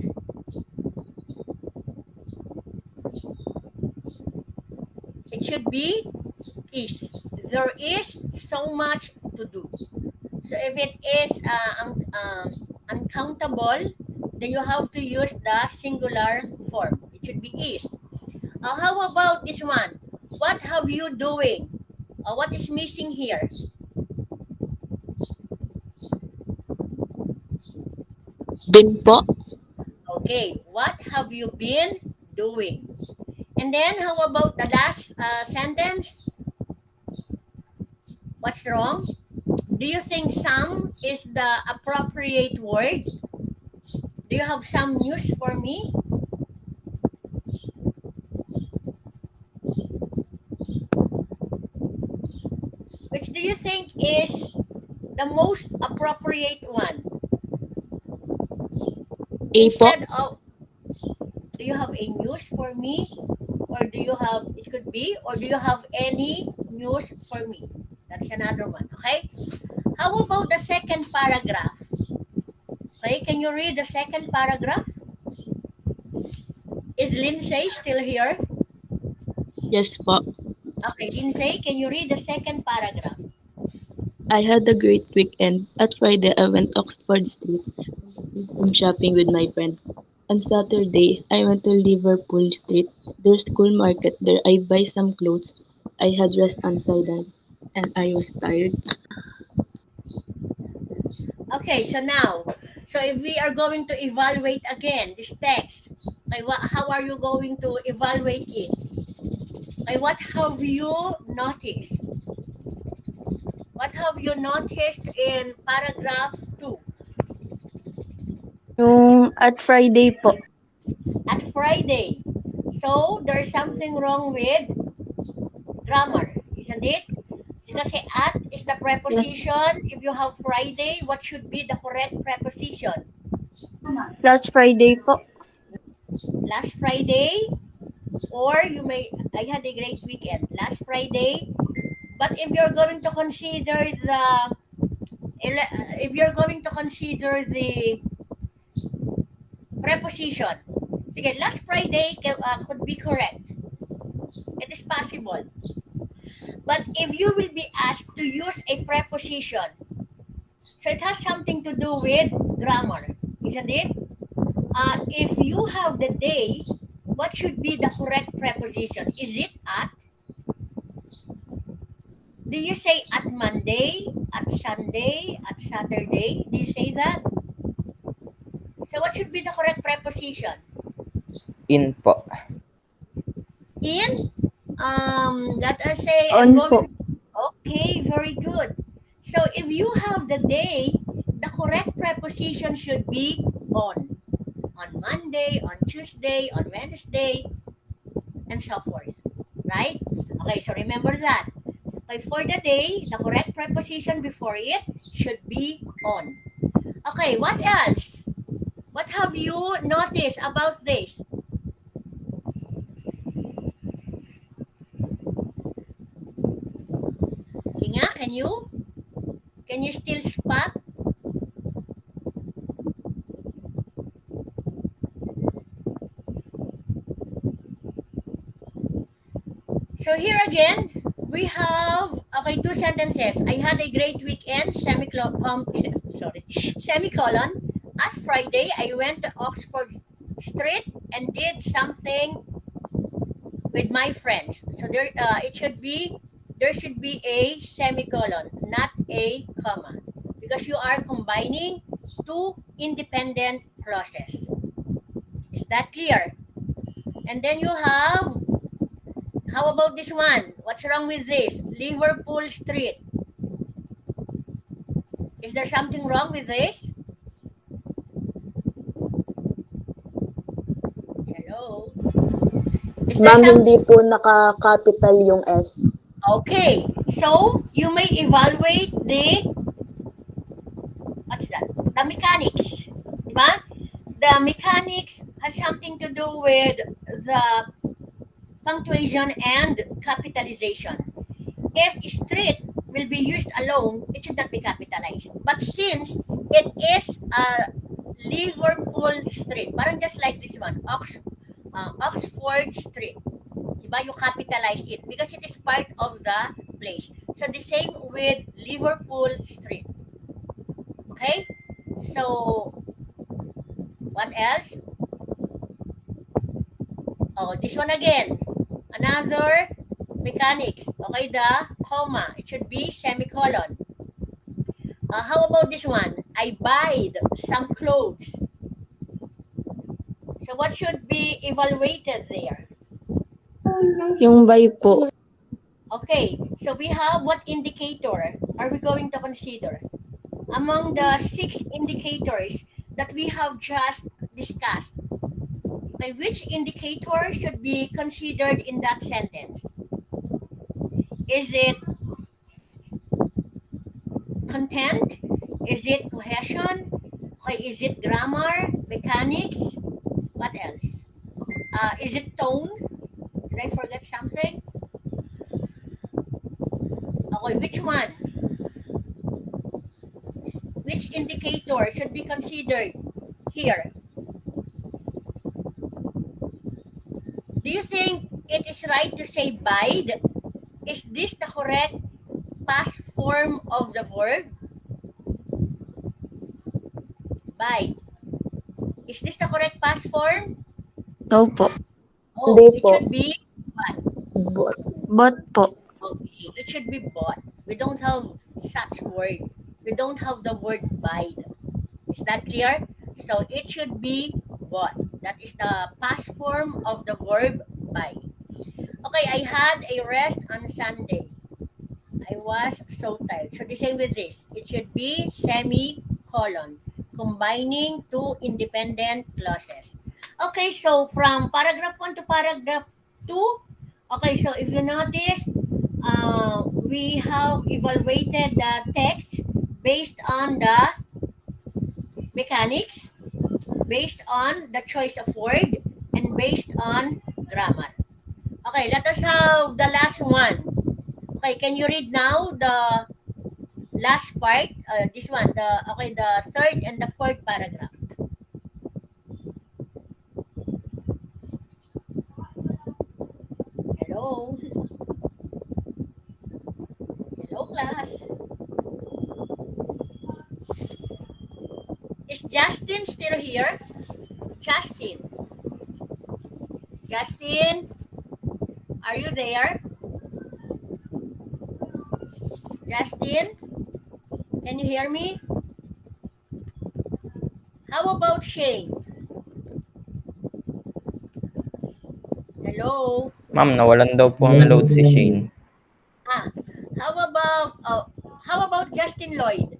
Speaker 1: It should be is. There is so much to do. So if it is uncountable, then you have to use the singular form. It should be is. How about this one? What have you doing? What is missing here?
Speaker 5: Bin po.
Speaker 1: Okay, what have you been doing? And then how about the last sentence? What's wrong? Do you think some is the appropriate word? Do you have some news for me? Which do you think is the most appropriate one?
Speaker 5: A po.
Speaker 1: Instead of, do you have a news for me? Or do you have, it could be, or do you have any news for me? That's another one, okay? How about the second paragraph? Okay, can you read the second paragraph? Is Lindsay still here?
Speaker 5: Yes po.
Speaker 1: Okay, Lindsay, can you read the second paragraph?
Speaker 5: I had a great weekend. At Friday, I went Oxford Street and shopping with my friend. On Saturday, I went to Liverpool Street. There's school market there. I buy some clothes. I had rest on Sunday and I was tired.
Speaker 1: Okay, so now, so if we are going to evaluate again this text, okay, how are you going to evaluate it? Okay, what have you noticed? What have you noticed in paragraph 2?
Speaker 6: Yung at Friday po.
Speaker 1: At Friday. So, there's something wrong with grammar, isn't it? Kasi at is the preposition. If you have Friday, what should be the correct preposition?
Speaker 6: Last Friday po.
Speaker 1: Last Friday, or you may, I had a great weekend. Last Friday. But if you're going to consider the preposition, sige, last Friday could be correct. It is possible. But if you will be asked to use a preposition, so it has something to do with grammar, isn't it? If you have the day, what should be the correct preposition? Is it at? Do you say at Monday, at Sunday, at Saturday? Do you say that? So what should be the correct preposition?
Speaker 3: In po.
Speaker 1: In? Let us say
Speaker 6: On po.
Speaker 1: Okay, very good. So if you have the day, the correct preposition should be on. On Monday, on Tuesday, on Wednesday, and so forth. Right? Okay, so remember that. Okay, for the day, the correct preposition before it should be on. Okay, what else? What have you noticed about this? Sige nga, can you still spot? So here again, we have, okay, two sentences. I had a great weekend, semicolon. At Friday, I went to Oxford Street and did something with my friends. So there, there should be a semicolon, not a comma, because you are combining two independent clauses. Is that clear? And then you have, how about this one? What's wrong with this? Liverpool Street. Is there something wrong with this? Hello? Is there
Speaker 5: Ma'am,
Speaker 1: some-
Speaker 5: hindi po naka-capital yung S.
Speaker 1: Okay, so you may evaluate what's that? The mechanics. Diba? The mechanics has something to do with the punctuation and capitalization. If street will be used alone, it should not be capitalized. But since it is a Liverpool Street, parang just like this one, Oxford Street. Diba? You capitalize it because it is part of the place. So the same with Liverpool Street. Okay? So, what else? Oh, this one again. Another mechanics. Okay, the comma. It should be semicolon. How about this one? I buyed some clothes. So what should be evaluated there?
Speaker 6: Yung by po.
Speaker 1: Okay, so we have what indicator are we going to consider? Among the 6 indicators that we have just discussed. Okay, which indicator should be considered in that sentence? Is it content? Is it cohesion? Okay, is it grammar, mechanics? What else? Is it tone? Did I forget something? Okay, which one? Which indicator should be considered here? Do you think it is right to say bide? Is this the correct past form of the verb? Bide. Is this the correct past form?
Speaker 5: No po.
Speaker 1: Oh,
Speaker 6: Hindi
Speaker 1: it
Speaker 6: po.
Speaker 1: should be what?
Speaker 5: Bot po.
Speaker 1: Okay, it should be bought. We don't have such word. We don't have the word bide. Is that clear? So it should be bought. That is the past form of the verb buy. Okay, I had a rest on Sunday. I was so tired. Should we say with this? It should be semicolon, combining two independent clauses. Okay, so from paragraph 1 to paragraph 2, okay, so if you notice, we have evaluated the text based on the mechanics, based on the choice of word, and based on grammar. Okay, let us have the last one. Okay, can you read now the last part? This one, the third and the fourth paragraph. Hello. Hello, class. Is Justin still here? Justin. Justin, are you there? Justin, can you hear me? How about Shane? Hello?
Speaker 3: Ma'am, nawalan daw po ang load si Shane.
Speaker 1: Ah, how about Justin Lloyd?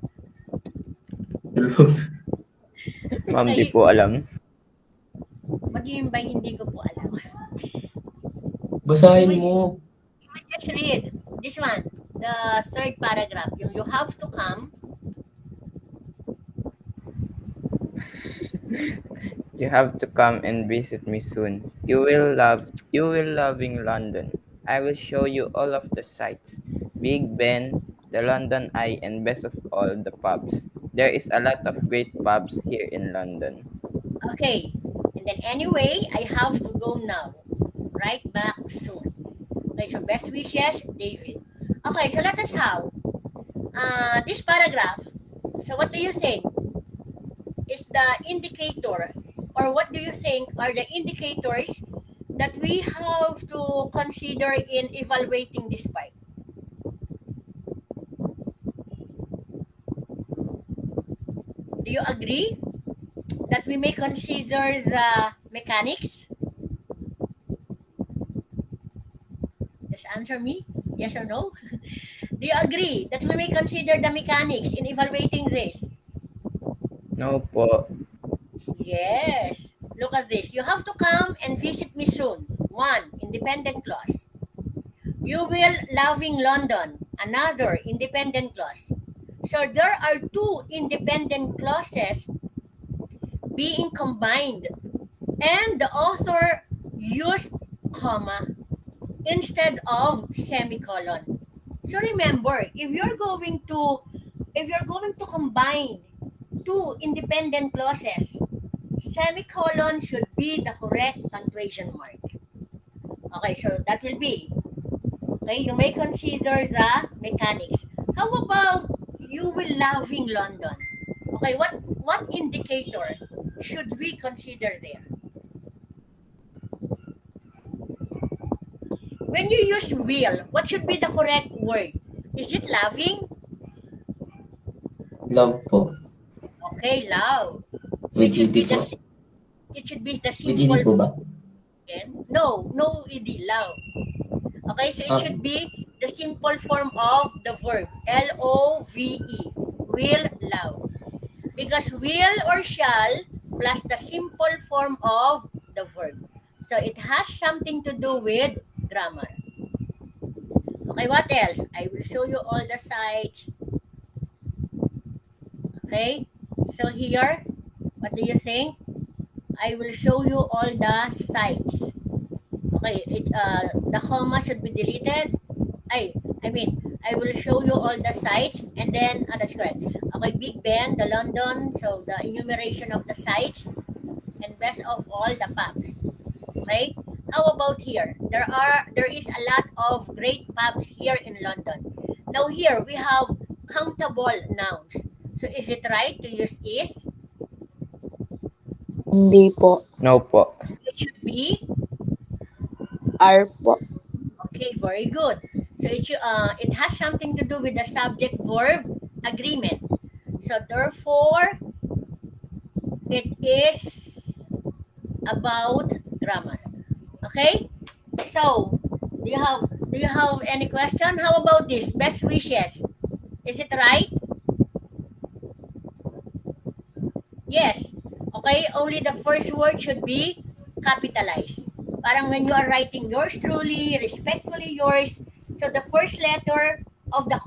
Speaker 3: Ma'am, di po alam.
Speaker 1: What do you mean by hindi ko po alam?
Speaker 4: Basahin mo.
Speaker 1: Let's read this one, the third paragraph. You have to come.
Speaker 3: You have to come and visit me soon. You will loving London. I will show you all of the sights. Big Ben, the London Eye, and best of all, the pubs. There is a lot of great pubs here in London.
Speaker 1: Okay, and then anyway, I have to go now. Right back soon. Okay, so best wishes, David. Okay, so let us have this paragraph. So what do you think is the indicator, or what do you think are the indicators that we have to consider in evaluating this part? Do you agree that we may consider the mechanics? Just answer me, yes or no? Do you agree that we may consider the mechanics in evaluating this?
Speaker 3: No po.
Speaker 1: Yes. Look at this. You have to come and visit me soon. 1, independent clause. You will loving London. Another independent clause. So there are 2 independent clauses being combined, and the author used comma instead of semicolon. So remember, if you're going to combine 2 independent clauses, semicolon should be the correct punctuation mark. Okay, so that will be, okay, you may consider the mechanics. How about you will loving London? Okay, what indicator should we consider there? When you use will, what should be the correct word? Is it loving?
Speaker 4: Love po.
Speaker 1: Okay, love. So
Speaker 4: With ED po.
Speaker 1: it should be the
Speaker 4: With
Speaker 1: simple
Speaker 4: ED po ba?
Speaker 1: form. Again. No ed, love. Okay, so it
Speaker 4: Ah.
Speaker 1: should be the simple form of the verb, L-O-V-E, will, love. Because will or shall plus the simple form of the verb. So it has something to do with grammar. Okay, what else? I will show you all the sites. Okay, so here, what do you think? I will show you all the sites. Okay, the comma should be deleted. I will show you all the sites and then, that's correct. Okay, Big Ben, the London, so the enumeration of the sites, and best of all, the pubs. Okay, how about here? There is a lot of great pubs here in London. Now here, we have countable nouns. So is it right to use is?
Speaker 5: Hindi po.
Speaker 3: No po.
Speaker 1: It should be.
Speaker 5: Are po.
Speaker 1: Okay, very good. So it has something to do with the subject-verb agreement. So therefore, it is about grammar. Okay? So, do you have any question? How about this? Best wishes. Is it right? Yes. Okay, only the first word should be capitalized. Parang when you are writing yours truly, respectfully yours, so the first letter of the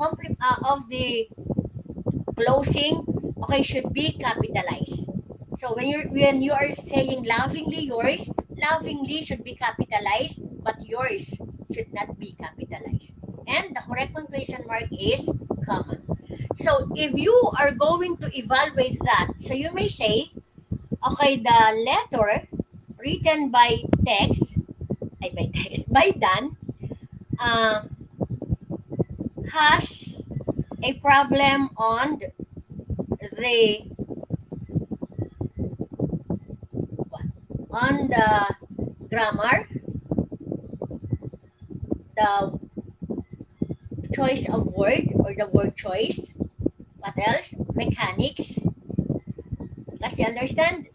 Speaker 1: closing, okay, should be capitalized. So when you are saying lovingly yours, lovingly should be capitalized, but yours should not be capitalized. And the correct punctuation mark is comma. So if you are going to evaluate that, so you may say, okay, the letter written by Dan, has a problem on the grammar, the choice of word or the word choice. What else? Mechanics. Does you understand?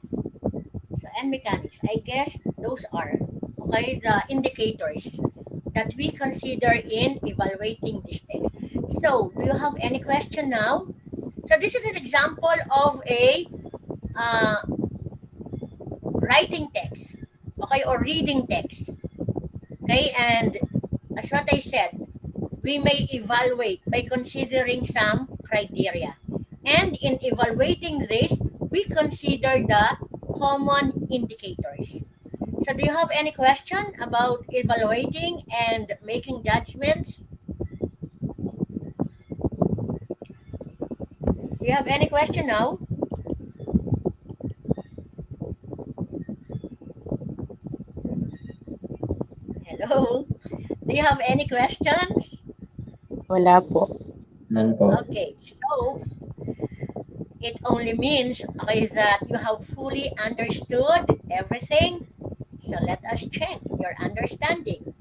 Speaker 1: So, and mechanics. I guess those are, okay, the indicators that we consider in evaluating this text. So, do you have any question now? So, this is an example of a writing text, okay, or reading text. Okay, and as what I said, we may evaluate by considering some criteria. And in evaluating this, we consider the common indicators. So do you have any question about evaluating and making judgments? Do you have any question now? Hello? Do you have any questions?
Speaker 5: Wala po.
Speaker 4: None po.
Speaker 1: Okay, so it only means, okay, that you have fully understood everything. So let us check your understanding.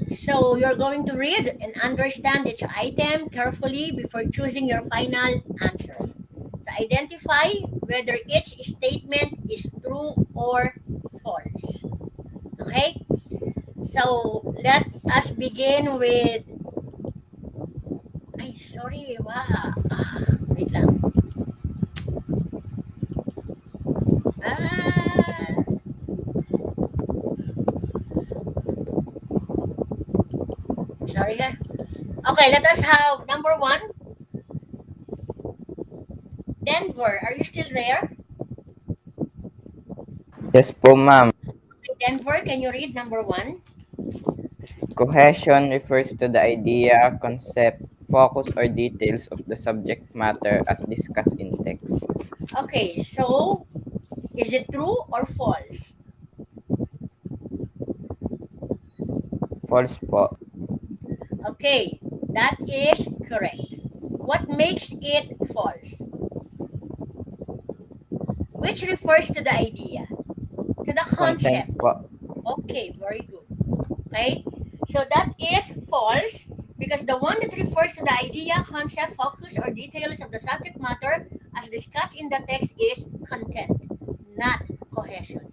Speaker 1: So you're going to read and understand each item carefully before choosing your final answer. So identify whether each statement is true or false. Okay? So let us begin with, ay, sorry, wait lang. Sorry ha. Okay, let us have number 1. Denver, are you still there?
Speaker 3: Yes po, ma'am.
Speaker 1: Denver, can you read number 1?
Speaker 3: Cohesion refers to the idea, concept, focus, or details of the subject matter as discussed in text.
Speaker 1: Okay, so is it true or false?
Speaker 3: False po.
Speaker 1: Okay, that is correct. What makes it false? Which refers to the idea, to the concept.
Speaker 3: Content po.
Speaker 1: Okay, very good. Okay, so that is false because the one that refers to the idea, concept, focus, or details of the subject matter as discussed in the text is content, not cohesion.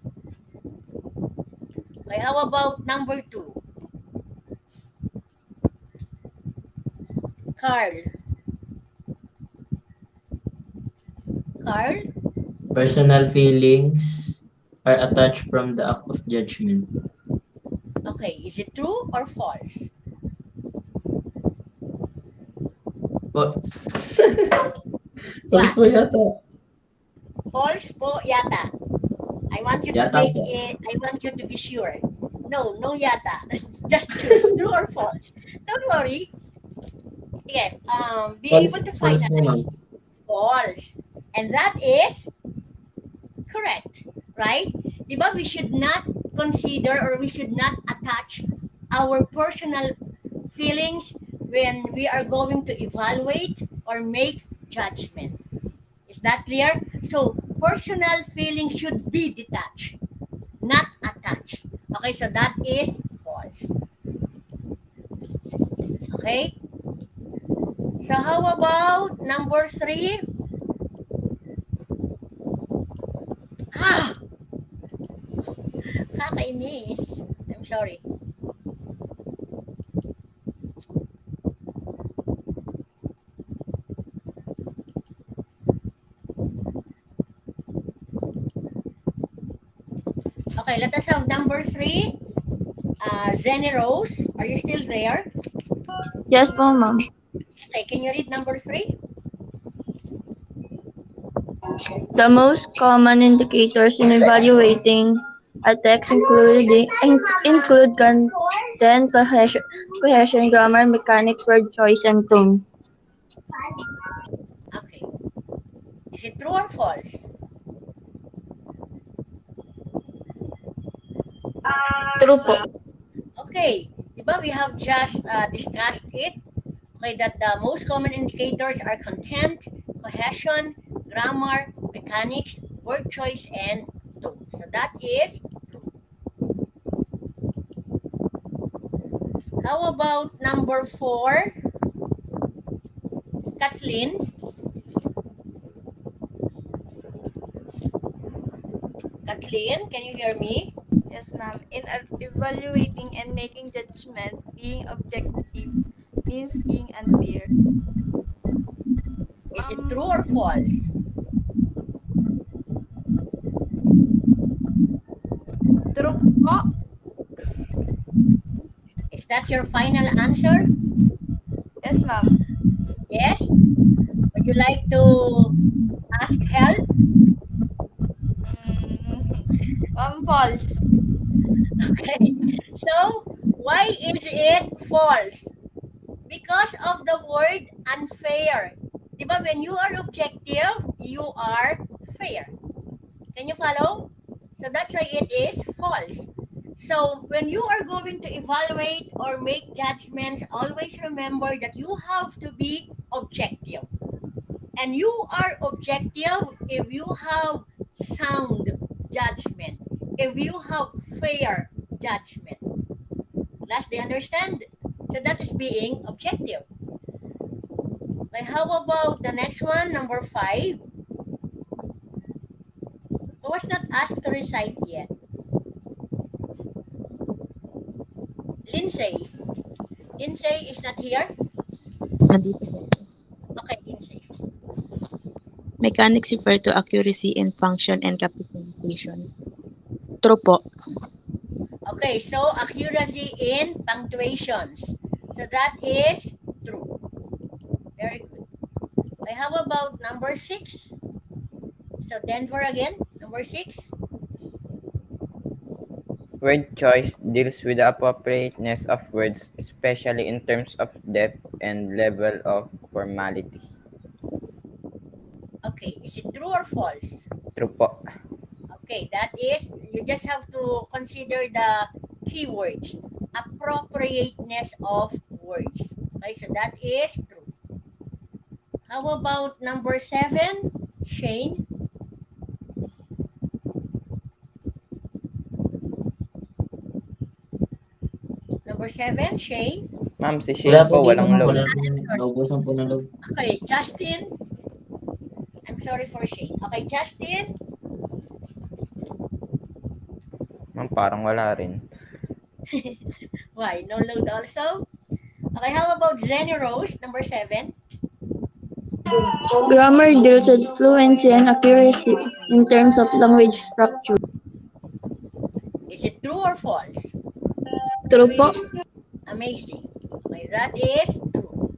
Speaker 1: Okay, how about number 2? Carl. Carl?
Speaker 4: Personal feelings are attached from the act of judgment.
Speaker 1: Okay, is it true or false?
Speaker 4: Po-
Speaker 1: What?
Speaker 4: False po yata.
Speaker 1: False po yata. I want you to
Speaker 4: Yata
Speaker 1: make
Speaker 4: po.
Speaker 1: it, I want you to be sure. No yata. Just choose true or false. Don't worry. Again, be able to
Speaker 4: False po, ma'am.
Speaker 1: finalize false. And that is correct, right? Diba we should not consider or we should not attach our personal feelings when we are going to evaluate or make judgment. Is that clear? So personal feelings should be detached, not attached. Okay, so that is false. Okay? So how about number 3? Ah! Kakainis. I'm sorry. Okay, let us have number 3. Zenny Rose, are you still there?
Speaker 6: Yes po, ma'am.
Speaker 1: Okay, can you read number 3?
Speaker 6: The most common indicators in evaluating a text include content, cohesion, grammar, mechanics, word choice, and tone.
Speaker 1: Okay. Is it true or false?
Speaker 6: True po.
Speaker 1: Okay. Diba we have just discussed it. Okay, that the most common indicators are content, cohesion, grammar, mechanics, word choice, and tone. So that is true. How about number 4? Kathleen? Kathleen, can you hear me?
Speaker 2: Yes, ma'am. In evaluating and making judgment, being objective means being unfair.
Speaker 1: Is it true or false?
Speaker 2: True po.
Speaker 1: Is that your final answer?
Speaker 2: Yes, ma'am.
Speaker 1: Yes? Would you like to ask help?
Speaker 2: Ma'am, false.
Speaker 1: Okay. So, why is it false? Because of the word unfair. Diba when you are objective, you are fair. Can you follow? So that's why it is false. So when you are going to evaluate or make judgments, always remember that you have to be objective. And you are objective if you have sound judgment, if you have fair judgment. Last, they understand? So that is being objective. Okay, how about the next one, number 5? Who was not asked to recite yet? Lindsay. Lindsay is not here?
Speaker 5: Nandito po.
Speaker 1: Okay, Lindsay.
Speaker 5: Mechanics refer to accuracy in function and capitalization. True po.
Speaker 1: Okay, so accuracy in punctuations. So that is true. Very good. Okay, how about number 6? So Denver again, number 6.
Speaker 3: Word choice deals with the appropriateness of words, especially in terms of depth and level of formality.
Speaker 1: Okay, is it true or false?
Speaker 3: True po.
Speaker 1: Okay, that is, you just have to consider the keywords, appropriateness of words. Okay, so that is true. How about number 7, Shane? Number 7, Shane?
Speaker 3: Ma'am, si
Speaker 4: Wala
Speaker 3: Shane
Speaker 4: po
Speaker 3: po,
Speaker 4: dito,
Speaker 3: walang
Speaker 4: ma'am.
Speaker 3: load.
Speaker 4: Wala po. Naubusan po ng load.
Speaker 1: Okay, Justin? I'm sorry for Shane. Okay, Justin?
Speaker 3: Ma'am, parang wala rin.
Speaker 1: Why? No load also? Okay, how about Zenny Rose, number 7?
Speaker 6: Grammar deals with fluency and accuracy in terms of language structure.
Speaker 1: Is it true or false?
Speaker 6: True po.
Speaker 1: Amazing. Okay, that is true.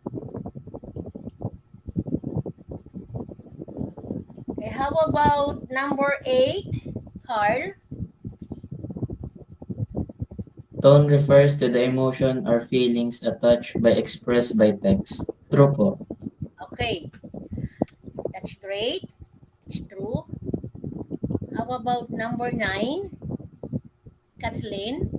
Speaker 1: Okay, how about number 8, Carl?
Speaker 4: Tone refers to the emotion or feelings attached by expressed by text. True po.
Speaker 1: Okay, that's great. It's true. How about number 9, Kathleen?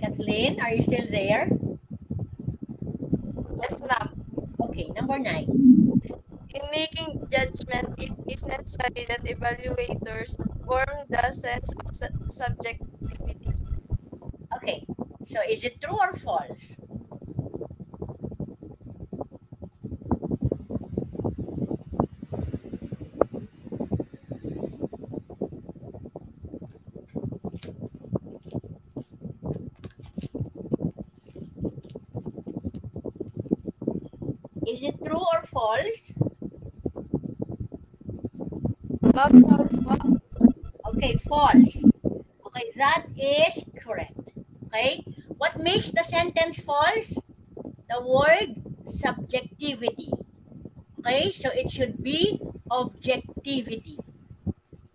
Speaker 1: Kathleen, are you still there?
Speaker 2: Yes, ma'am.
Speaker 1: Okay, number 9.
Speaker 2: In making judgment, it is necessary that evaluators form the sense of subjectivity.
Speaker 1: Okay, so is it true or false? Is it true or false?
Speaker 2: Ma'am, false po.
Speaker 1: Okay, false. Okay, that is correct. Okay, what makes the sentence false? The word subjectivity. Okay, so it should be objectivity.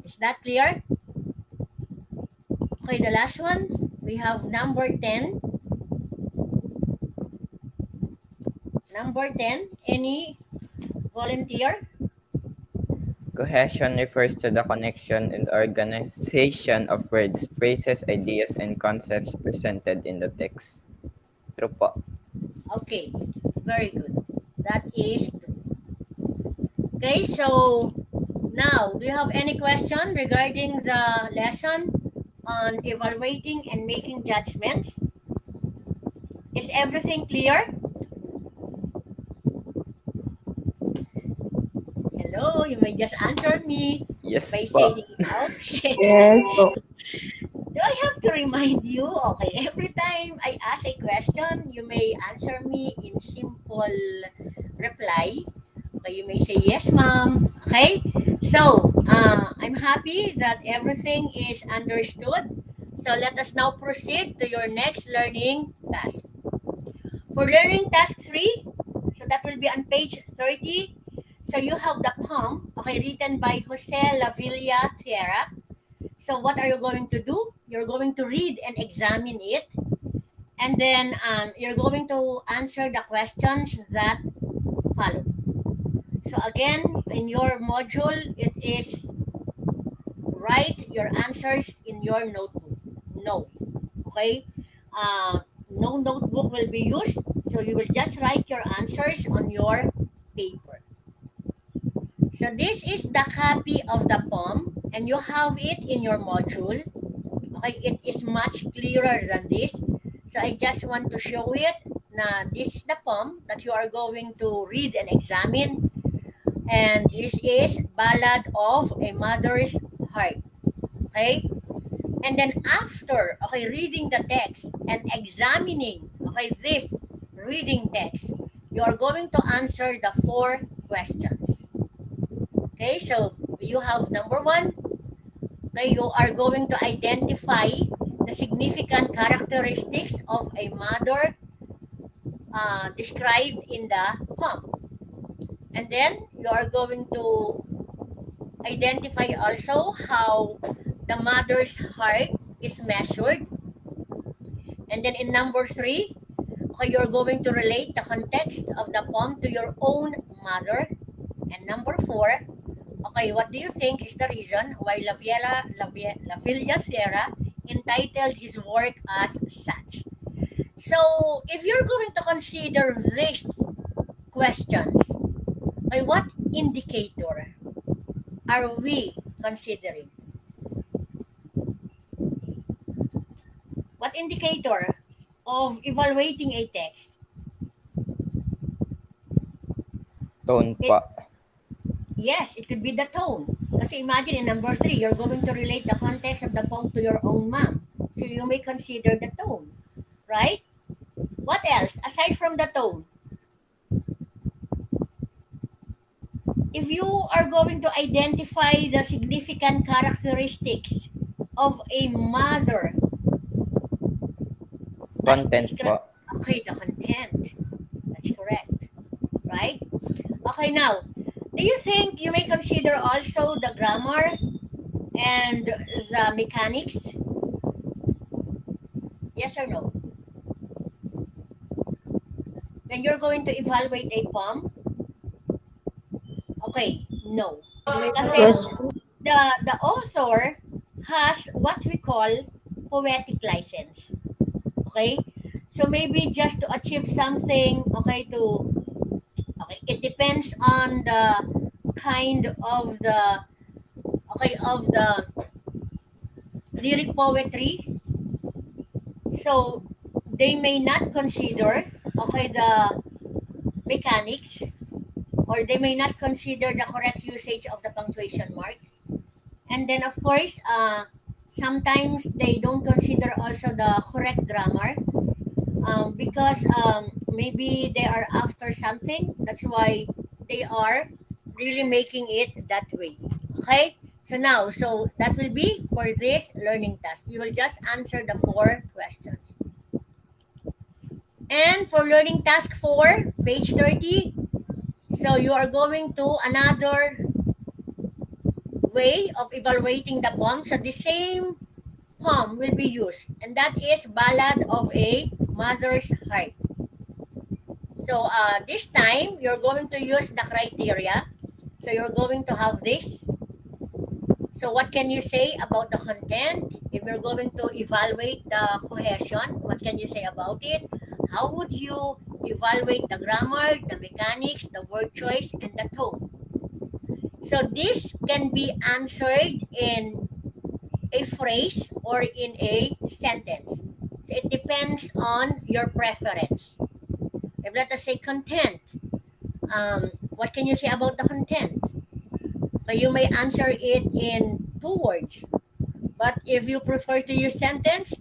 Speaker 1: Is that clear? Okay, the last one, we have number 10. Number 10, any volunteer?
Speaker 3: Cohesion refers to the connection and organization of words, phrases, ideas, and concepts presented in the text. True po.
Speaker 1: Okay, very good. That is true. Okay, so now, do you have any question regarding the lesson on evaluating and making judgments? Is everything clear? Hello, you may just answer me
Speaker 3: Yes
Speaker 1: by
Speaker 3: po.
Speaker 1: saying, okay.
Speaker 6: Yes po.
Speaker 1: Do I have to remind you? Okay, every time I ask a question, you may answer me in simple reply. Okay, you may say, yes, ma'am. Okay, so I'm happy that everything is understood. So let us now proceed to your next learning task. For learning task 3, so that will be on page 30. So you have the poem, okay, written by Jose Lavilla Tierra. So what are you going to do? You're going to read and examine it. And then you're going to answer the questions that follow. So again, in your module, it is write your answers in your notebook. No. Okay? No notebook will be used. So you will just write your answers on your paper. So this is the copy of the poem and you have it in your module. Okay, it is much clearer than this. So I just want to show it. Now, this is the poem that you are going to read and examine. And this is Ballad of a Mother's Heart. Okay? And then after, okay, reading the text and examining, okay, this reading text, you are going to answer the 4 questions. Okay, so you have number 1. Okay, you are going to identify the significant characteristics of a mother described in the poem. And then you are going to identify also how the mother's heart is measured. And then in number 3, okay, you're going to relate the context of the poem to your own mother. And number 4, okay, what do you think is the reason why Lavilla Sierra entitled his work as such? So, if you're going to consider these questions, okay, what indicator are we considering? What indicator of evaluating a text?
Speaker 3: Tone po.
Speaker 1: Yes, it could be the tone. Kasi imagine in number 3, you're going to relate the context of the poem to your own mom. So you may consider the tone, right? What else aside from the tone? If you are going to identify the significant characteristics of a mother as
Speaker 3: Content po.
Speaker 1: okay, the content. That's correct. Right? Okay, now, do you think you may consider also the grammar and the mechanics? Yes or no? When you're going to evaluate a poem? Okay, no. Kasi
Speaker 6: Yes.
Speaker 1: the author has what we call poetic license. Okay? So maybe just to achieve something, okay, it depends on the kind of the lyric poetry. So they may not consider the mechanics, or they may not consider the correct usage of the punctuation mark. And then of course, sometimes they don't consider also the correct grammar, because maybe they are after something. That's why they are really making it that way. Okay? So that will be for this learning task. You will just answer the 4 questions. And for learning task 4, page 30, so you are going to another way of evaluating the poem. So the same poem will be used, and that is Ballad of a Mother's Heart. So this time, you're going to use the criteria. So you're going to have this. So what can you say about the content? If you're going to evaluate the cohesion, what can you say about it? How would you evaluate the grammar, the mechanics, the word choice, and the tone? So this can be answered in a phrase or in a sentence. So it depends on your preference. If let us say content, what can you say about the content? So you may answer it in 2 words. But if you prefer to use sentence,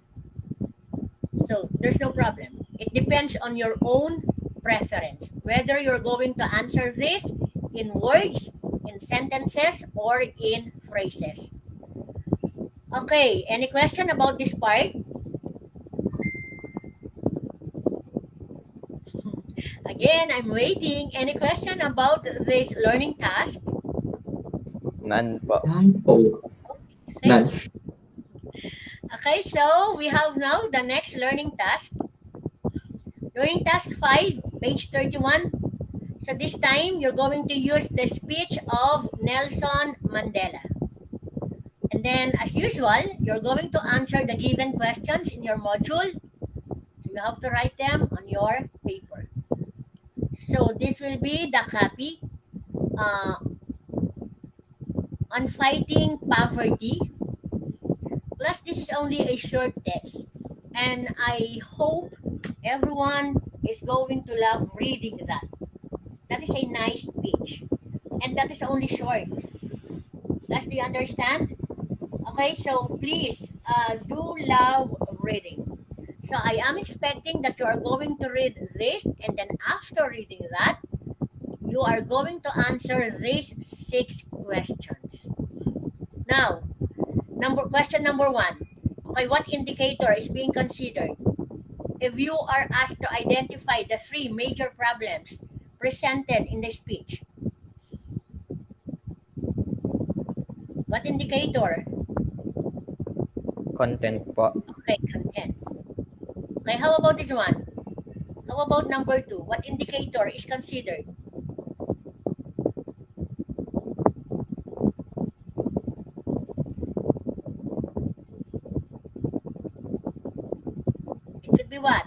Speaker 1: so there's no problem. It depends on your own preference, whether you're going to answer this in words, in sentences, or in phrases. Okay, any question about this part? Again, I'm waiting. Any question about this learning task?
Speaker 3: None po.
Speaker 4: None po.
Speaker 1: Thank
Speaker 4: None.
Speaker 1: you. Okay, so we have now the next learning task. Learning task 5, page 31. So this time, you're going to use the speech of Nelson Mandela. And then, as usual, you're going to answer the given questions in your module. So you have to write them on your paper. So this will be the copy on fighting poverty. Plus, this is only a short text. And I hope everyone is going to love reading that. That is a nice speech. And that is only short. Plus, do you understand? Okay, so please do love reading. So I am expecting that you are going to read this, and then after reading that, you are going to answer these 6 questions. Now, question number 1. Okay, what indicator is being considered? If you are asked to identify the 3 major problems presented in the speech, what indicator?
Speaker 3: Content po.
Speaker 1: Okay, content. Okay, how about this one? How about number 2? What indicator is considered? It could be what?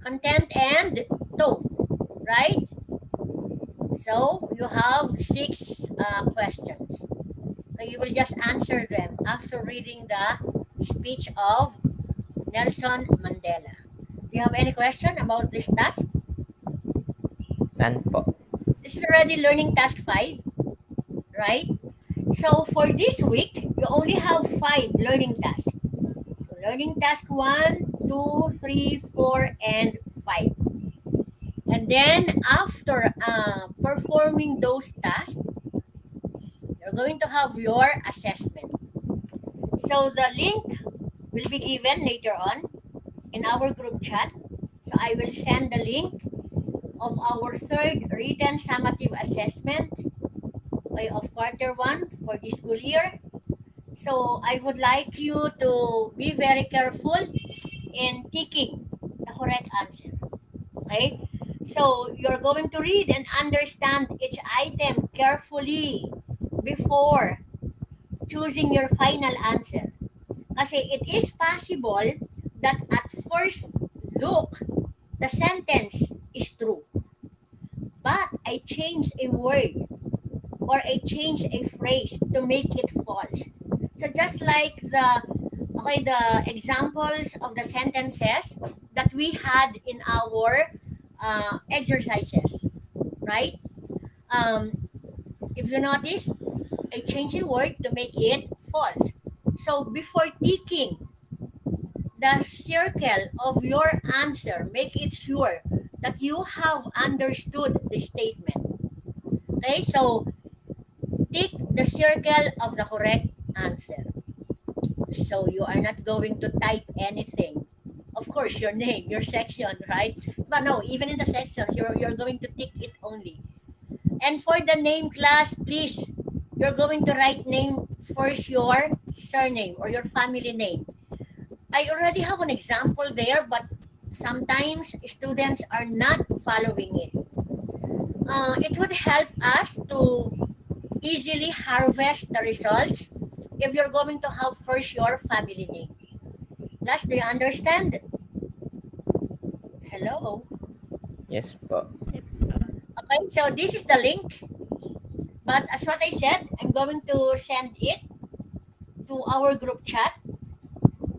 Speaker 1: Content and tone, right? So you have 6 questions. So you will just answer them after reading the speech of Nelson Mandela. Do you have any question about this task?
Speaker 3: None po.
Speaker 1: This is already learning task 5, right? So for this week, you only have 5 learning tasks. So learning task 1, 2, 3, 4, and 5. 5. And then after performing those tasks, you're going to have your assessment. So the link will be given later on in our group chat. So I will send the link of our third written summative assessment of quarter 1 for this school year. So I would like you to be very careful in ticking the correct answer. Okay? So you're going to read and understand each item carefully before choosing your final answer. Kasi it is possible that at first look, the sentence is true. But I change a word or I change a phrase to make it false. So just like the examples of the sentences that we had in our exercises, right? If you notice, I change a word to make it false. So before ticking the circle of your answer, make it sure that you have understood the statement. Okay, so tick the circle of the correct answer. So you are not going to type anything. Of course, your name, your section, right? But no, even in the sections, you're going to tick it only. And for the name class, please, you're going to write name first, your surname or your family name. I already have an example there, but sometimes students are not following it. It would help us to easily harvest the results if you're going to have first your family name. Last, do you understand? Hello?
Speaker 3: Yes po.
Speaker 1: Okay, so this is the link. But as what I said, I'm going to send it to our group chat.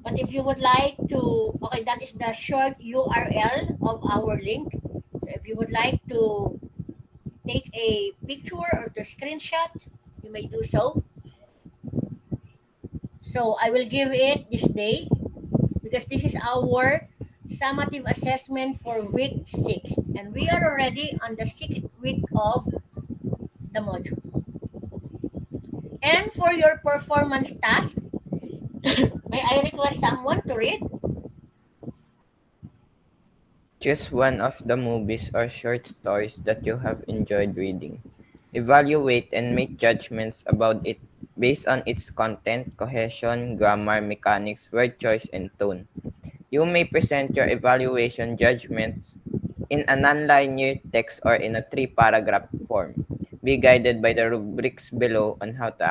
Speaker 1: But if you would like to, okay, that is the short URL of our link. So if you would like to take a picture or to screenshot, you may do so. So I will give it this day because this is our summative assessment for week 6. And we are already on the 6th week of the module. And for your performance task, may I request someone to read?
Speaker 3: Choose one of the movies or short stories that you have enjoyed reading. Evaluate and make judgments about it based on its content, cohesion, grammar, mechanics, word choice, and tone. You may present your evaluation judgments in a non-linear text or in a 3-paragraph form. Be guided by the rubrics below on how to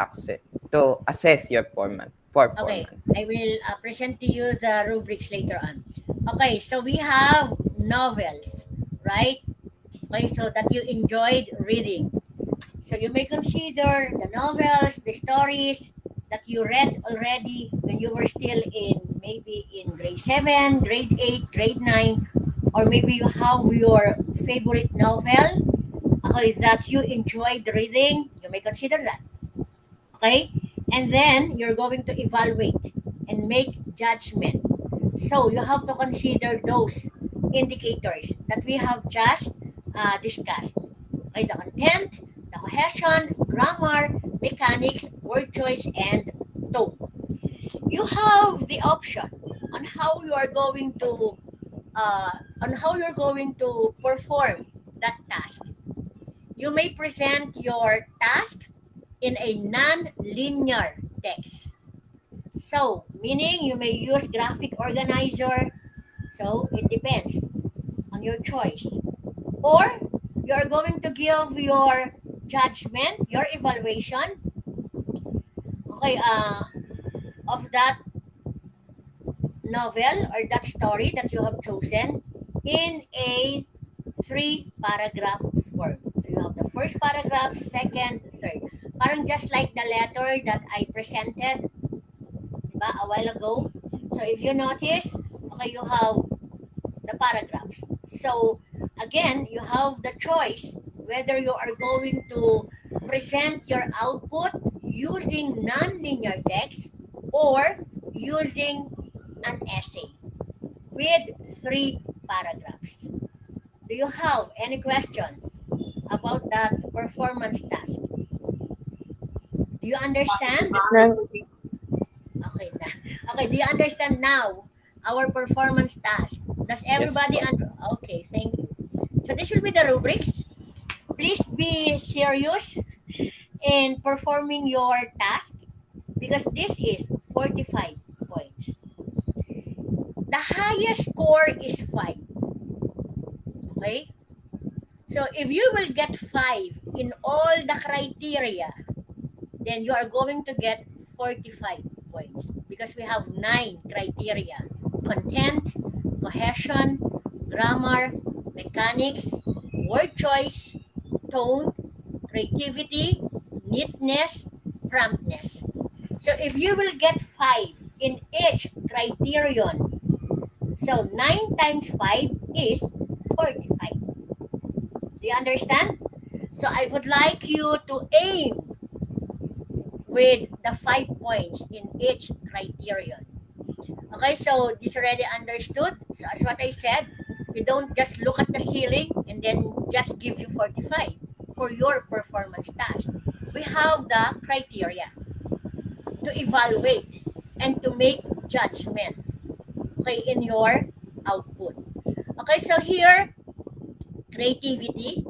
Speaker 3: assess your performance.
Speaker 1: Okay, I will present to you the rubrics later on. Okay, so we have novels, right? Okay, so that you enjoyed reading. So you may consider the novels, the stories that you read already when you were still maybe in grade 7, grade 8, grade 9, or maybe you have your favorite novel that you enjoyed reading. You may consider that. Okay? And then you're going to evaluate and make judgment. So you have to consider those indicators that we have just discussed. Okay, the content, the cohesion, grammar, mechanics, word choice, and tone. You have the option on how you are going to perform that task. You may present your task in a non-linear text. So, meaning you may use graphic organizer. So, it depends on your choice. Or, you're going to give your judgment, your evaluation, okay, of that novel or that story that you have chosen in a 3-paragraph form. So, you have the first paragraph, second, third. Parang just like the letter that I presented a while ago. So if you notice, okay, you have the paragraphs. So again, you have the choice whether you are going to present your output using non-linear text or using an essay with 3 paragraphs. Do you have any question about that performance task? Do you understand? Okay na. Okay, do you understand now our performance task? Does everybody Okay, thank you. So this will be the rubrics. Please be serious in performing your task because this is 45 points. The highest score is 5. Okay? So if you will get 5 in all the criteria, then you are going to get 45 points because we have 9 criteria: content, cohesion, grammar, mechanics, word choice, tone, creativity, neatness, promptness. So if you will get 5 in each criterion, so 9 times 5 is 45. Do you understand? So I would like you to aim with the 5 points in each criterion. Okay, so this already understood. So as what I said, you don't just look at the ceiling and then just give you 45 for your performance task. We have the criteria to evaluate and to make judgment, okay, in your output. Okay, so here, creativity.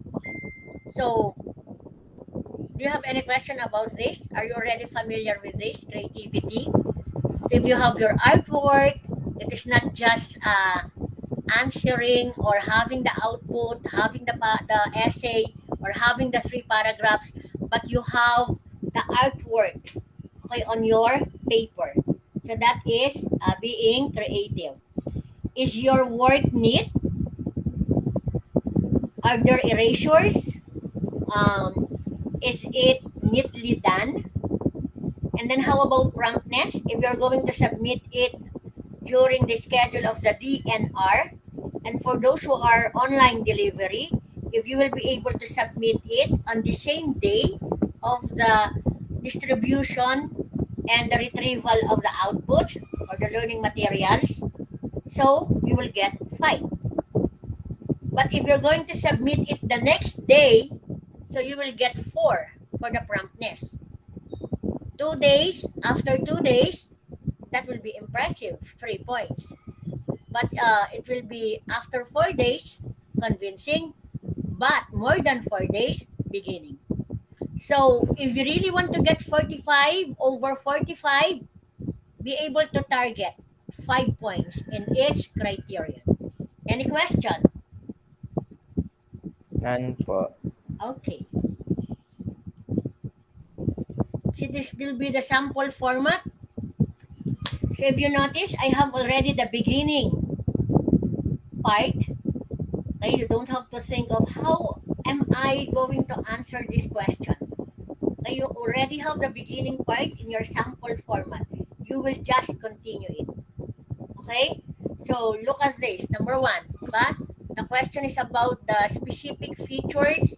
Speaker 1: So do you have any question about this? Are you already familiar with this, creativity? So if you have your artwork, it is not just answering or having the output, having the essay, or having the 3 paragraphs, but you have the artwork, okay, on your paper. So that is being creative. Is your work neat? Are there erasures? Is it neatly done? And then how about promptness? If you're going to submit it during the schedule of the DNR, and for those who are online delivery, if you will be able to submit it on the same day of the distribution and the retrieval of the outputs or the learning materials, so you will get 5. But if you're going to submit it the next day, so you will get 4 for the promptness. 2 days, after 2 days, that will be impressive, 3 points. But it will be after 4 days, convincing, but more than 4 days, beginning. So if you really want to get 45 over 45, be able to target 5 points in each criterion. Any question?
Speaker 3: None po.
Speaker 1: Okay. See, this will be the sample format. So if you notice, I have already the beginning part. Okay, you don't have to think of how am I going to answer this question. Okay, you already have the beginning part in your sample format. You will just continue it. Okay, so look at this. Number 1, but the question is about the specific features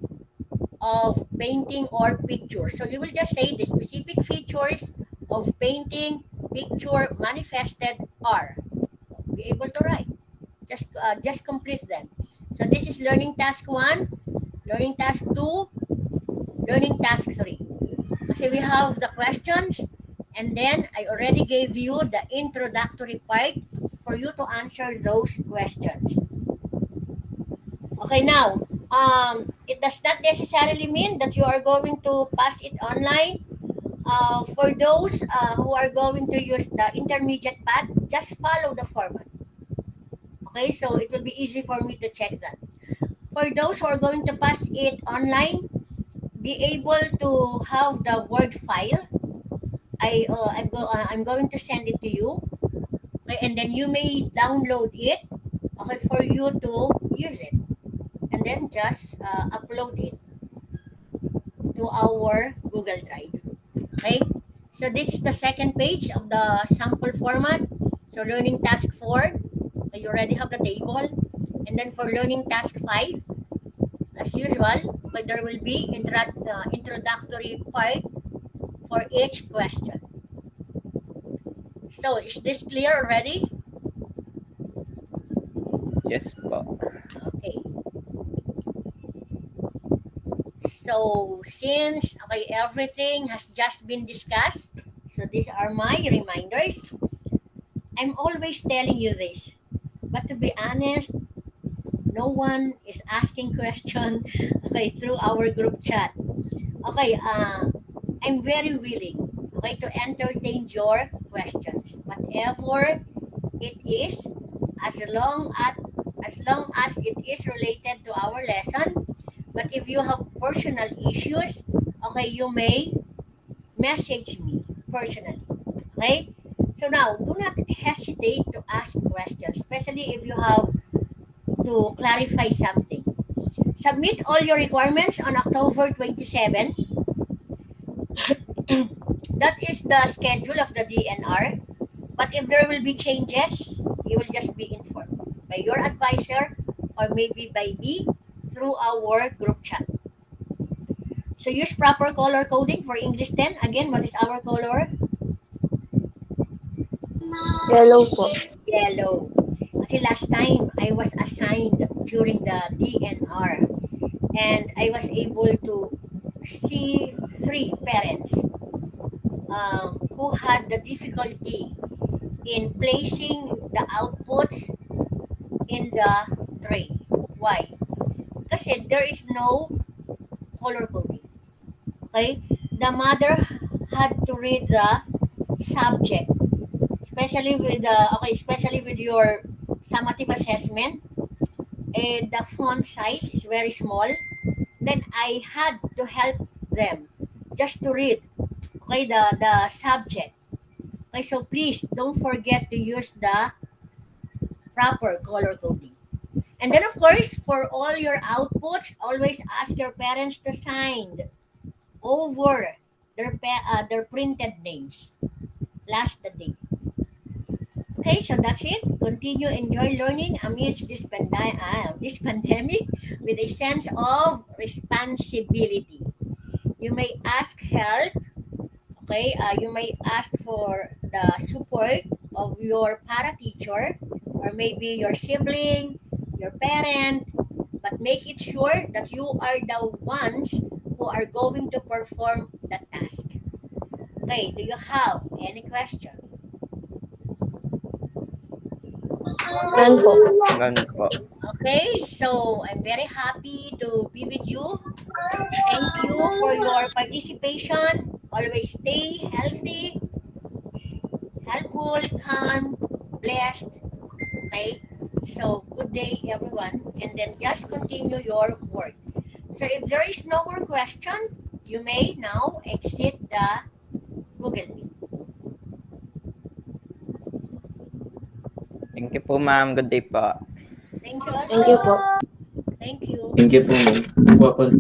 Speaker 1: of painting or picture. So you will just say the specific features of painting, picture manifested are. Be able to write. Just complete them. So this is learning task 1, learning task 2, learning task 3. Kasi we have the questions and then I already gave you the introductory part for you to answer those questions. Okay, now, it does not necessarily mean that you are going to pass it online. For those who are going to use the intermediate path, just follow the format. Okay, so it will be easy for me to check that. For those who are going to pass it online, be able to have the Word file. I'm going to send it to you. Okay, and then you may download it, okay, for you to use it. And then just upload it to our Google Drive. Okay, so this is the second page of the sample format. So learning task 4, you already have the table. And then for learning task 5, as usual, but there will be introductory part for each question. So is this clear already?
Speaker 3: Yes po.
Speaker 1: Okay. So, since everything has just been discussed, so these are my reminders. I'm always telling you this, but to be honest, no one is asking question through our group chat. Okay, I'm very willing to entertain your questions, whatever it is, as long as it is related to our lesson. But if you have personal issues, you may message me personally. Okay? So now, do not hesitate to ask questions, especially if you have to clarify something. Submit all your requirements on October 27. That is the schedule of the DNR. But if there will be changes, you will just be informed by your advisor or maybe by me through our group chat. So use proper color coding for English 10. Again, what is our color?
Speaker 6: Yellow po.
Speaker 1: Yellow. Kasi last time, I was assigned during the DNR and I was able to see 3 parents who had the difficulty in placing the outputs in the tray. Why? Kasi there is no color coding. Okay? The mother had to read the subject, especially with your summative assessment. The font size is very small. Then I had to help them just to read the subject. Okay, so please don't forget to use the proper color coding. And then of course, for all your outputs, always ask your parents to sign over their printed names. Last the day. Okay, so that's it. Continue enjoy learning amidst this pandemic with a sense of responsibility. You may ask help. Okay, you may ask for the support of your para teacher or maybe your sibling, your parent, but make it sure that you are the ones who are going to perform the task. Okay, do you have any question?
Speaker 6: None po.
Speaker 3: None po.
Speaker 1: Okay, so I'm very happy to be with you. Thank you for your participation. Always stay healthy, helpful, calm, blessed. Okay, so good day, everyone. And then just continue your work. So if there is no more question, you may now exit the Google Meet.
Speaker 3: Thank you po, ma'am. Good day po.
Speaker 1: Thank you also.
Speaker 6: Thank you po.
Speaker 1: Thank you.
Speaker 4: Thank you po, ma'am. Hindi po ako